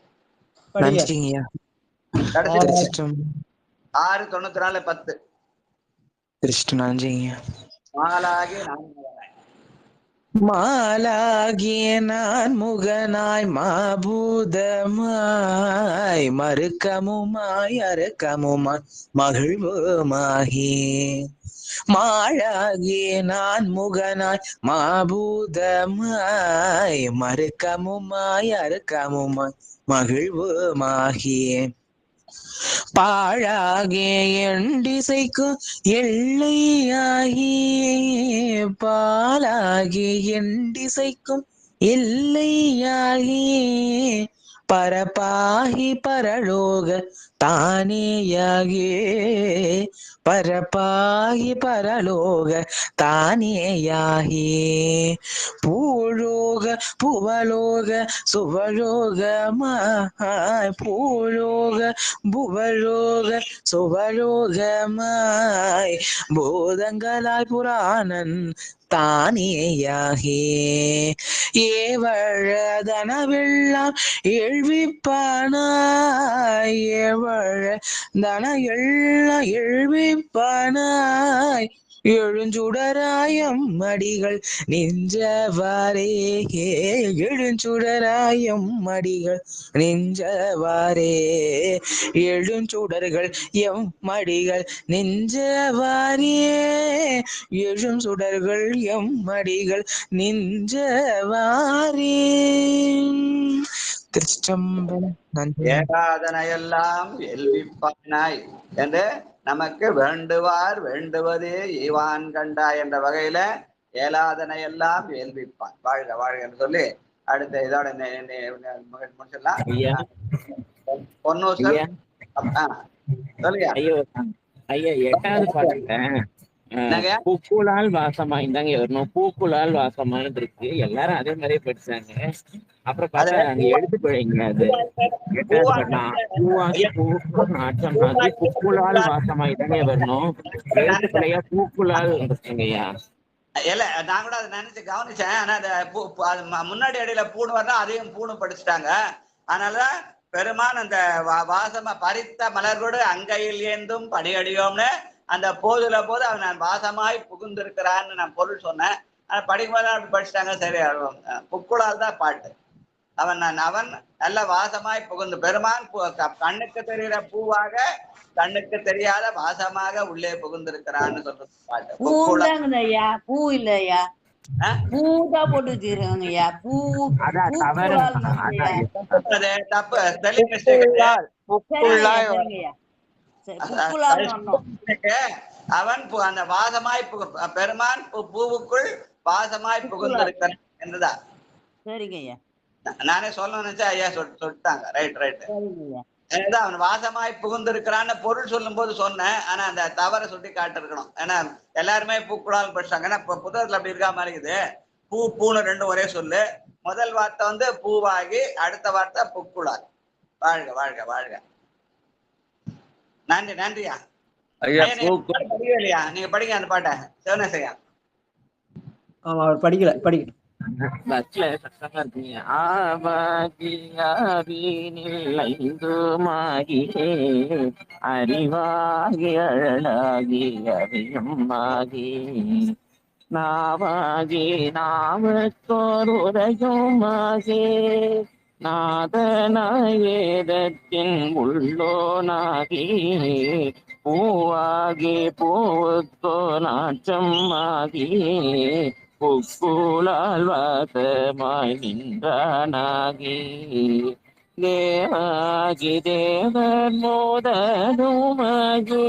Speaker 6: 6:94 10.
Speaker 15: மாலாகிய நான் முகனாய் மாபூதமாய் மறுக்கமுமாய் அறுக்கமுமாய் மகிழ்வுமாகி மாழாகிய நான் முகனாய் மாபூதமாய் மறுக்கமுமாய் அறுக்கமுமாய் மகிழ்வுமாகி பாழாகே எண்டிசைக்கும் எல்லையாகி பாலாகி எண்டிசைக்கும் எல்லையாகி பரபாகி பரலோக தானேயாகி பரபாகி பரலோக தானேயாகி பூலோக புவலோக சுவலோகமாய் பூலோக புவலோக சுவலோகமாய் பூதங்களாய் புராணன் தானேயாகி ஏவழதனவெல்லாம் எழுவிப்பானாய் ஏவழதன எல்லாம் எழுவிப்பானாய் எழுஞ்சுடராயம் அடிகள் நெஞ்சவாரே எழுஞ்சுடராயம் அடிகள் நெஞ்சவாரே எழுஞ்சுடர்கள் எம் மடிகள் நெஞ்சவாரே எழும் சுடர்கள் எம் மடிகள் நெஞ்சவாரே. திருச்சிற்றம்பலம்.
Speaker 6: ஏகாதனையெல்லாம் எல்விப்பானாய் என்று நமக்கு வேண்டுவார் வேண்டுவதே ஈவான் கண்டா என்ற வகையில ஏலாதனை எல்லாம் ஏல்விப்பான். வாழ்க வாழ்க என்று சொல்லி அடுத்த இதோட முடிச்சிடலாம்.
Speaker 1: ஐயா
Speaker 6: பொன்னூசல்.
Speaker 1: ஐயா
Speaker 6: சொல்லுங்க.
Speaker 1: ஐயா 8வது பாட்டுல பூக்குழால் வாசமாய் தாங்க வரணும். பூக்குழால் வாசமாய் இருக்கு. எல்லாரும் அதே மாதிரியே படிச்சாங்க. அப்புறம் பார்த்தா அங்க எழுத்து பிழைங்க. அது 8வது பாட்டா பூவாகி பூவுக்கு நாற்றமாகி பூக்குழால் வாசமாய் தாங்க வரணும். எழுத்து பிழையா பூக்குழால் இருக்குங்க ஐயா.
Speaker 6: இல்ல நான் கூட அதை நினைச்சு கவனிச்சேன். ஆனா அது முன்னாடி அடியில பூணு வரணும், அதையும் பூணு படிச்சுட்டாங்க. அதனால பெருமான் அந்த வாசமா பறித்த மலர்கோடு அங்கையில் ஏந்தும் படியடியோம்னு அந்த போதுல போது அவன் நான் வாசமாய் புகுந்திருக்கிறான்னு நான் பொருள் சொன்னேன். ஆனா படிக்கும்போது அப்படி படிச்சுட்டாங்க. சரி, புக்குழால் தான் பாட்டு. அவன் நல்ல வாசமாய் புகுந்து பெருமான் கண்ணுக்கு தெரிகிற பூவாக கண்ணுக்கு தெரியாத வாசமாக உள்ளே புகுந்திருக்கிறான்னு சொல்றது பாட்டு.
Speaker 15: பூதாங்க ஐயா, பூ இல்லையா, பூதான் போட்டு வச்சிருக்காங்க ஐயா.
Speaker 6: தப்பு. அவன் அந்த வாசமாய் பெருமான் பூவுக்குள் வாசமாய் புகுந்திருக்கிறான் என்றுதான்.
Speaker 15: சரிங்க ஐயா.
Speaker 6: நானே சொல்லணும்னு நினைச்சா ஐயா சொல்லிட்டாங்க. ரைட். அவன் வாசமாய் புகுந்திருக்கிறான்னு பொருள் சொல்லும் போது சொன்னேன். ஆனா அந்த தவறை சுட்டி காட்டிருக்கணும். ஏன்னா எல்லாருமே பூக்குழால் படிச்சாங்க. ஏன்னா புத்தகத்துல அப்படி இருக்கா மாதிரி இருக்குது. பூன்னு ரெண்டும் ஒரே சொல்லு. முதல் வார்த்தை பூவாகி, அடுத்த வார்த்தை புக்குழால். வாழ்க வாழ்க வாழ்க. நன்றியா. படிக்கலையா? நீங்க படிங்க அந்த பாட்டை. சிவனேசையா.
Speaker 2: ஆமா, அவர் படிக்கல.
Speaker 1: பஸ்ல சத்தமா இருக்கீங்க. ஆவாகி ஆவினில் ஐந்துமாகி அறிவாகி அழலாகி அறியுமாகி நாவாகி நாவுக்கோர் உரையுமாகி நாதனாய் வேதத்தின் உள்ளோனாகி பூவாகி பூவுக்கோ நாற்றமாகி புக்குழால் வாசமாய் நின்றானாகி தேவாகி தேவர் மோதலுமாகி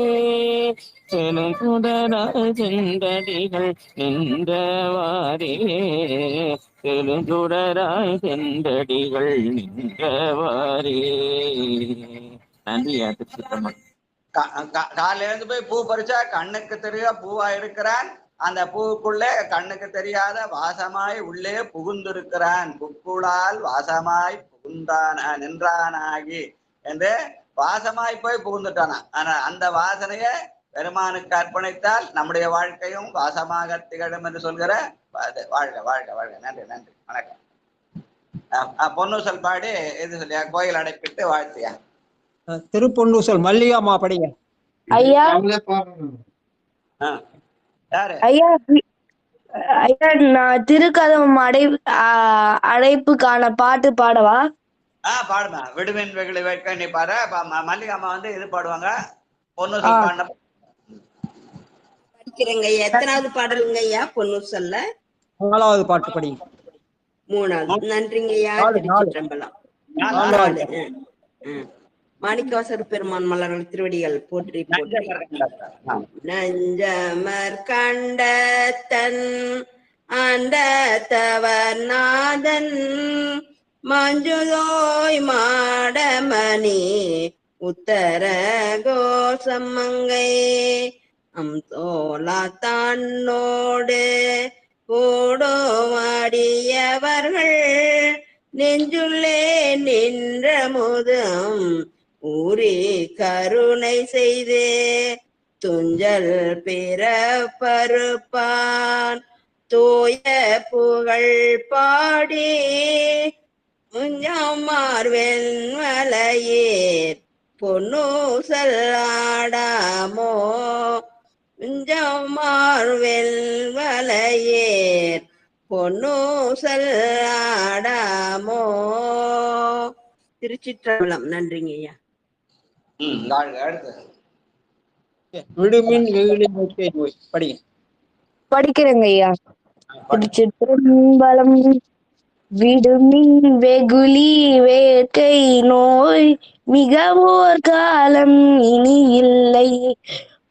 Speaker 1: செலுங்குடராய் சென்றடிகள் நின்றவாரே செலுங்குடராய் சென்றடிகள் நின்றவாரே. நன்றியா திருச்சிற்றம்பலம்.
Speaker 6: காலையில இருந்து போய் பூ பறிச்சா கண்ணுக்கு தெரிய பூவா இருக்கிறான். அந்த பூவுக்குள்ளே கண்ணுக்கு தெரியாத வாசமாய் உள்ளே புகுந்திருக்கிறான். புக்குழால் வாசமாய் நின்றானாகி என்று வாசமாய் போய் புகுந்துட்டானா. ஆனா அந்த வாசனைய பெருமானுக்கு அர்ப்பணித்தால் நம்முடைய வாழ்க்கையும் வாசமாக திகழும் என்று சொல்கிற வாழ்க வாழ்க வாழ்க. நன்றி வணக்கம். பொன்னூசல் பாடி இது சொல்லியா, கோயில் அடைப்பிட்டு வாழ்த்தியா.
Speaker 2: திருப்பொன்னூசல் மல்லிகாமா படிங்க
Speaker 8: ஐயா. ஐயா, நான் திருக்கதம் அடைப்புக்கான பாட்டு பாடவா?
Speaker 6: பாடுமா. விடுவின் வெகுளி வைக்க நீ பாரு. மல்லிகாமா இது பாடுவாங்க. பொன்னூசல் பாடின
Speaker 18: படிக்கிறேங்க ஐயா. எத்தனாவது பாடலுங்க ஐயா பொன்னூசல்ல?
Speaker 2: 4வது பாட்டு படிங்க.
Speaker 18: 3வது. நன்றிங்க ஐயா. திருச்சிற்றம்பலம். மாணிக்கவாசர் பெருமான் மலர்கள் திருவடிகள் போற்றி போற்றி. நஞ்சமர் கண்டத்தன் ஆண்டத்தவர் நாதன் மஞ்சுதோய் மாடமணி உத்தர கோசமங்கை தோலா தன்னோடு கூடுமாடியவர்கள் நெஞ்சுள்ளே நின்ற முதம் ஊரே கருணை செய்து துஞ்சல் பிறப்பருப்பான் தூய புகழ் பாடி முஞ்சாமார்வென் மலையேர் பொன்னூசல் ஆடாமோ முஞ்சாமார்வெல் மலையேர் பொன்னூசல் ஆடாமோ. திருச்சிற்றம்பலம். நன்றிங்க ஐயா.
Speaker 2: விடுமின் வெகுளி படிங்க.
Speaker 8: படிக்கிறேங்க ஐயா. திருச்சிற்றம்பலம். விடுமின் வெகுளி வேட்கை நோய் மிகவோர் காலம் இனி இல்லை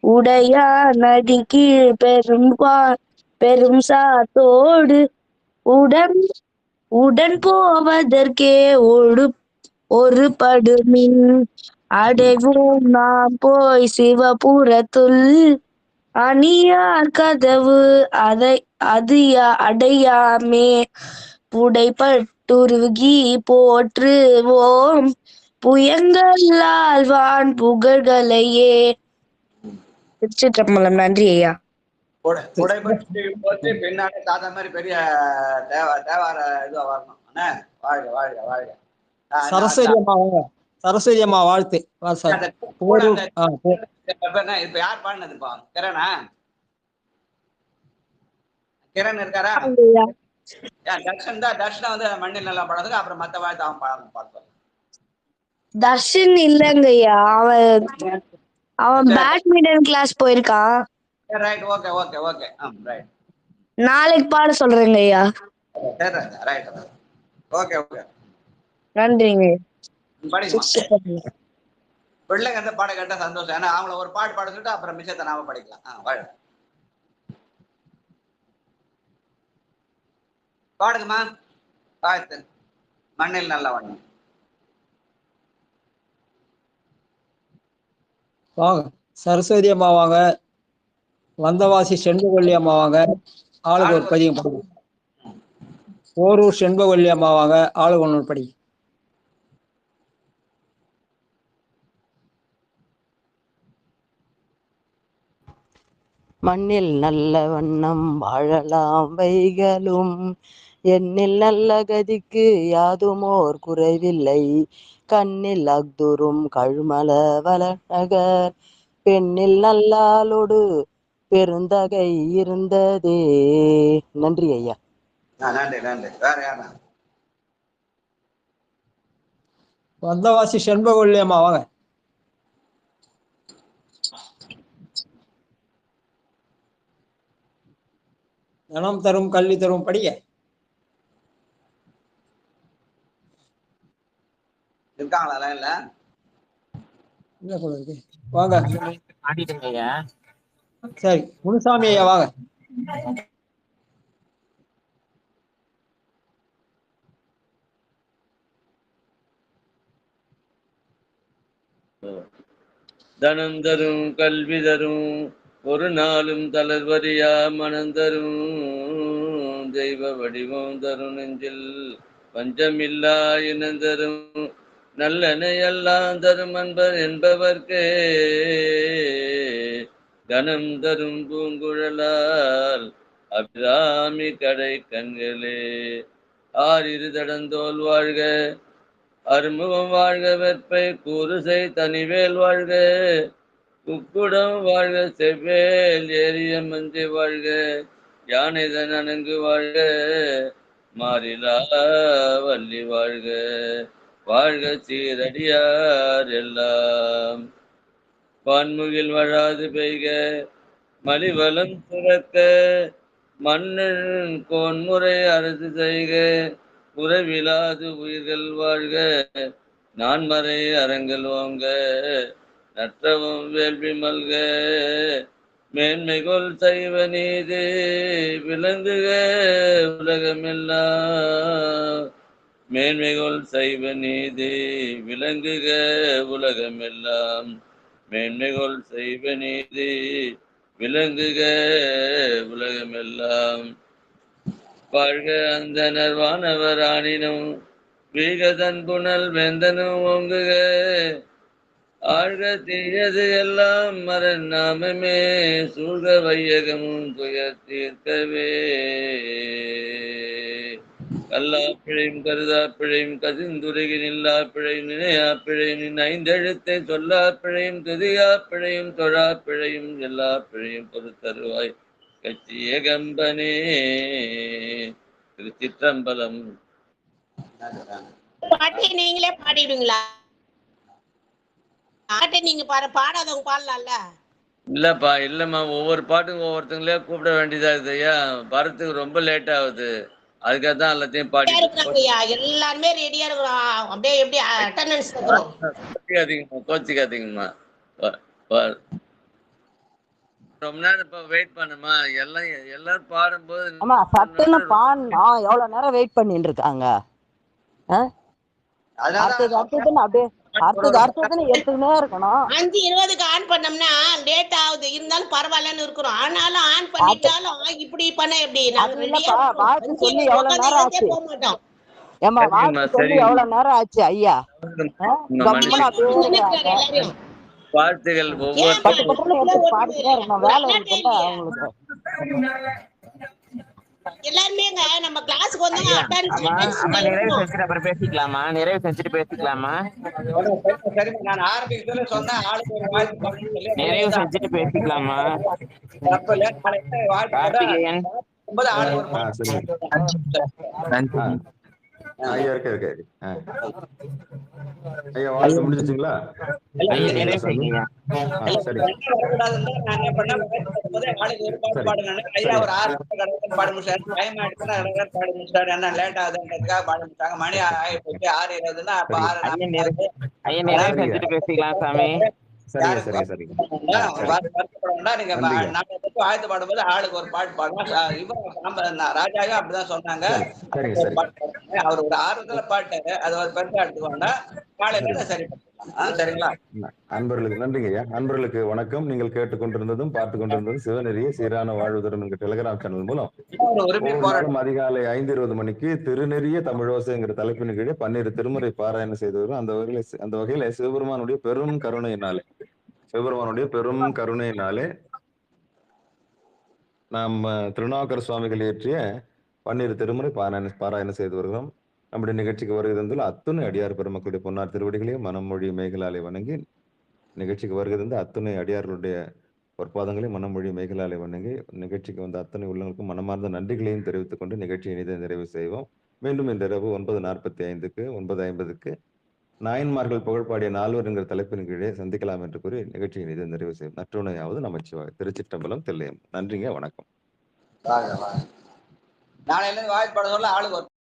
Speaker 8: உடையா நடி கீழ் பெரும் சாத்தோடு
Speaker 3: உடன் போவதற்கே ஒரு படுமின் அடைவோம் நாம் போய் சிவபுரத்துள் அணியார் கதவு அடையாமே புடைப்பட்டுருகி போற்றுவோம் புயங்களால் வான் புகழ்களையே. திருச்சிற்றம்பலம். நன்றி ஐயா.
Speaker 6: புடைப்பட்டு போட்டு பின்னாடி தாத்தா மாதிரி பெரிய தேவார இதுவா வரணும். அண்ணா வாழ்க வாழ்க வாழ்க.
Speaker 2: சரஸ்வதி அம்மா வாங்க. சரஸ்வதி அம்மா வாழ்த்து.
Speaker 6: இப்ப யார் பாடினதுப்பா? கிரணா? கிரண் இருக்காரா? தர்ஷன் தான். தர்ஷனை வந்து மண்ணில் நல்லா பாடுறதுக்கு அப்புறம் மத்த வாழ்த்து அவன் பார்ப்போம்.
Speaker 3: தர்ஷன் இல்லங்கய்யா, அவன் பேட்மிண்டன் கிளாஸ் போயிருக்கான்.
Speaker 6: Right. Okay okay okay. Right.
Speaker 3: நாளைக்கு பாட சொல்றேங்க ஐயா.
Speaker 6: ரைட். Okay okay.
Speaker 3: நன்றிங்க.
Speaker 6: பிள்ளைங்க அந்த பாட கேட்டா சந்தோஷம். ஏன்னா அவங்கள ஒரு பாட்டு பாட சொல்லிட்டு அப்புறம் மிச்சத்தை நாம படிக்கலாம். பாடுங்கம்மா. வாழ்த்து. மண்ணில் நல்ல வண்ணம்.
Speaker 2: வாங்க. சரஸ்வதி அம்மா வாங்க. வந்தவாசி செண்பகவல்லி அம்மா வாங்க. ஆளுக்கு ஒரு பதியம் படி. ஓரூர் செண்பகவல்லி அம்மா வாங்க. ஆளுக்கு ஒன்று படி.
Speaker 4: மண்ணில் நல்ல வண்ணம் வாழலாம் வைகளும் எண்ணில் நல்ல கதிக்கு யாதுமோர் குறைவில்லை கண்ணில் அக்துரும் கழுமல வளநகர் பெண்ணில் நல்லாளோடு பெருந்தகை இருந்ததே. நன்றி ஐயா.
Speaker 6: நன்றி நன்றி. வேற யாரா?
Speaker 2: வந்தவாசி செண்பகவல்லி அம்மா வாங்க. தனம் தரும் கல்வி தரும் படிய
Speaker 6: இருக்காங்களா? இல்ல
Speaker 2: என்ன போல இருக்கு. வாங்க.
Speaker 17: ஆடிட்டுங்கய்யா.
Speaker 2: சரி, முனுசாமி ஐயா வாங்க.
Speaker 22: தனம் தரும் கல்வி தரும் ஒரு நாளும் தளர்வரியா மனம் தரும் தெய்வ வடிவம் தரும் நெஞ்சில் பஞ்சமில்லா இனம் தரும் நல்லனை எல்லாம் தரும் அன்பர் என்பவர்க்கே கனம் தரும் பூங்குழலால் அபிராமி கடை கண்களே ஆறிரு தடந்தோல் வாழ்க அருமுகம் வாழ்க வெற்பை கூறுசை தனிவேல் வாழ்க குக்குடம் வாழ்க செவ்வேல் ஏரிய மந்தி வாழ்க யானைதன் அணங்கு வாழ்க மாறிலா வள்ளி வாழ்க வாழ்க சீரடியார் எல்லாம் வான்முகில் வழாது பெய்க மலிவலம் சுரக்க மன்னன் கோன்முறை அரசு செய்க உறவிலாது உயிர்கள் வாழ்க நான்மறை அறங்கள் ஓங்க நற்றவும் வேள்வி மல்க மேன்மைகொள் சைவ நீதி விளங்குக உலகமெல்லாம் மேன்மைகொள் சைவ நீதி விளங்குக உலகமெல்லாம் மேன்மைகொள் சைவ நீதி விளங்குக உலகமெல்லாம் வாழ்க அந்தனர் வானவர் ஆணினும் வீகதன் புனல் வெந்தனும் ஓங்குக ஆழ்க தீயது எல்லாம் மரண் நாமமே சூழ்க வையகமும் துயர் தீர்க்கவே கல்லா பிழையும் கருதா பிழையும் கசிந்துருகி நில்லா பிழையும் நினையா பிழையும் நின் ஐந்தெழுத்தை சொல்லா பிழையும் துதியா பிழையும் தொழா பிழையும் எல்லா பிழையும் பொறுத்தருவாய் கட்சி ஏகம்பனே. திருச்சிற்றம்பலம்.
Speaker 12: பாட்டை நீங்களே பாடிடுவீங்களா? பாட்டை நீங்க பாடாதவங்க பாடலாம்ல?
Speaker 22: இல்லப்பா இல்லம்மா, ஒவ்வொரு பாட்டுக்கும் ஒவ்வொருத்தங்களே கூப்பிட வேண்டியதா இருக்குது ஐயா. வரத்துக்கு ரொம்ப லேட் ஆகுது. அதுக்காக தான் எல்லாத்தையும் பாடி
Speaker 12: எல்லாருமே ரெடியா இருக்கிறோம். அப்படியே எப்படி அட்டெண்டன்ஸ்
Speaker 22: கோச்சிக்காதீங்கம்மா. ரொம்ப நேரம் இப்ப வெயிட் பண்ணுமா? எல்லாரும் பாடும்போது
Speaker 4: ஆமா சட்டுன்னு பாடினா எவ்வளவு நேரம் வெயிட் பண்ணிட்டு இருக்காங்க. அடுத்ததுன்னு அப்படியே அடுத்ததுன்னு எடுத்துக்கினே இருக்கணும்.
Speaker 12: 5:20க்கு ஆன் பண்ணோம்னா லேட் ஆகுது, இருந்தாலும் பரவாயில்லன்னு இருக்கிறோம். ஆனாலும் ஆன் பண்ணிட்டாலும் இப்படி பண்ண எப்படி? நாங்க ரெடியா
Speaker 4: வாழ்த்து சொல்லி எவ்வளவு நேரம் ஆச்சு?
Speaker 12: போக மாட்டோம்.
Speaker 4: ஏமா வாழ்த்து சொல்லி எவ்வளவு நேரம் ஆச்சு ஐயா?
Speaker 22: வாழ்த்துகள்
Speaker 4: பட்டு பட்டுன்னு எடுத்து பாடிக்கிட்டே இருக்கணும். வேலை இருக்குல்ல அவங்களுக்கு.
Speaker 12: எல்லாருமேங்க நம்ம கிளாஸ்க்கு வந்து
Speaker 1: நிறைவு செஞ்சுட்டு அப்புறம் பேசிக்கலாமா? நிறைவு செஞ்சுட்டு பேசிக்கலாமா?
Speaker 6: நான் ஆரம்பிக்கிறதுல சொன்னேன் ஆளுக்கு ஒரு வாழ்த்து
Speaker 1: நிறைவு செஞ்சுட்டு பேசிக்கலாமா? கார்த்திகேயன்
Speaker 20: ஐயா இருக்கு ஐயா வாழ்த்து முடிஞ்சிச்சுங்களா? சரி
Speaker 6: லேட் ஆகுதுன்றதுக்காக பாட முடிச்சாங்க. மணி ஆகி போச்சு 6:20ன்னா அப்ப
Speaker 1: 6 செஞ்சுட்டு பேசிக்கலாம் சாமி.
Speaker 6: நீங்க வாழ்த்து பாடும்போது ஆளுக்கு ஒரு பாட்டு பாடலாம். இவன் ராஜாவே அப்படிதான் சொன்னாங்க. அவர் ஒரு ஆர்வத்துல பாட்டாரு, அது ஒரு பெருசா எடுத்துக்கோண்டா காலையில சரி. சரிங்களா?
Speaker 20: அன்பர்களுக்கு நன்றிங்க ஐயா. அன்பர்களுக்கு வணக்கம். நீங்கள் கேட்டுக்கொண்டிருந்ததும் பார்த்து கொண்டிருந்ததும் சிவநெறிய சீரான வாழ்வுதரும் என்கிற டெலிகிராம் சேனல் மூலம் அதிகாலை 5:20 மணிக்கு திருநெறிய தமிழோசைங்கிற தலைப்பின் கீழே 12 திருமுறை பாராயணம் செய்து வரும். அந்த வகையில சிவபெருமானுடைய பெரும் கருணையினாலே நாம் திருநாவுக்கர சுவாமிகள் இயற்றிய 12 திருமுறை பாராயணம் செய்து வருகிறோம். நம்முடைய நிகழ்ச்சிக்கு வருகை தந்துள்ள அத்துணை அடியார் பெருமக்களுடைய பொன்னார் திருவடிகளையும் மனமொழி மேகலாலை வணங்கி, நிகழ்ச்சிக்கு வருகை தந்து அத்துணை அடியார்களுடைய பொற்பாதங்களையும் மனமொழி மேகலாலை வணங்கி, நிகழ்ச்சிக்கு வந்த அத்தனை உள்ளங்களுக்கும் மனமார்ந்த நன்றிகளையும் தெரிவித்துக் கொண்டு நிகழ்ச்சியை இனிதை நிறைவு செய்வோம். மீண்டும் இந்த இரவு 9:45க்கு 9:50க்கு நாயன்மார்கள் புகழ்பாடிய 4 என்கிற தலைப்பின் கீழே சந்திக்கலாம் என்று கூறி நிகழ்ச்சியை இனிதை நிறைவு செய்வோம். நற்றுணையாவது நமச்சிவாய். திருச்சிற்றம்பலம், தில்லையம். நன்றிங்க, வணக்கம்.
Speaker 6: நாளையில இருந்து வாழ்த்து பாட சொல்ல ஆளுக்கு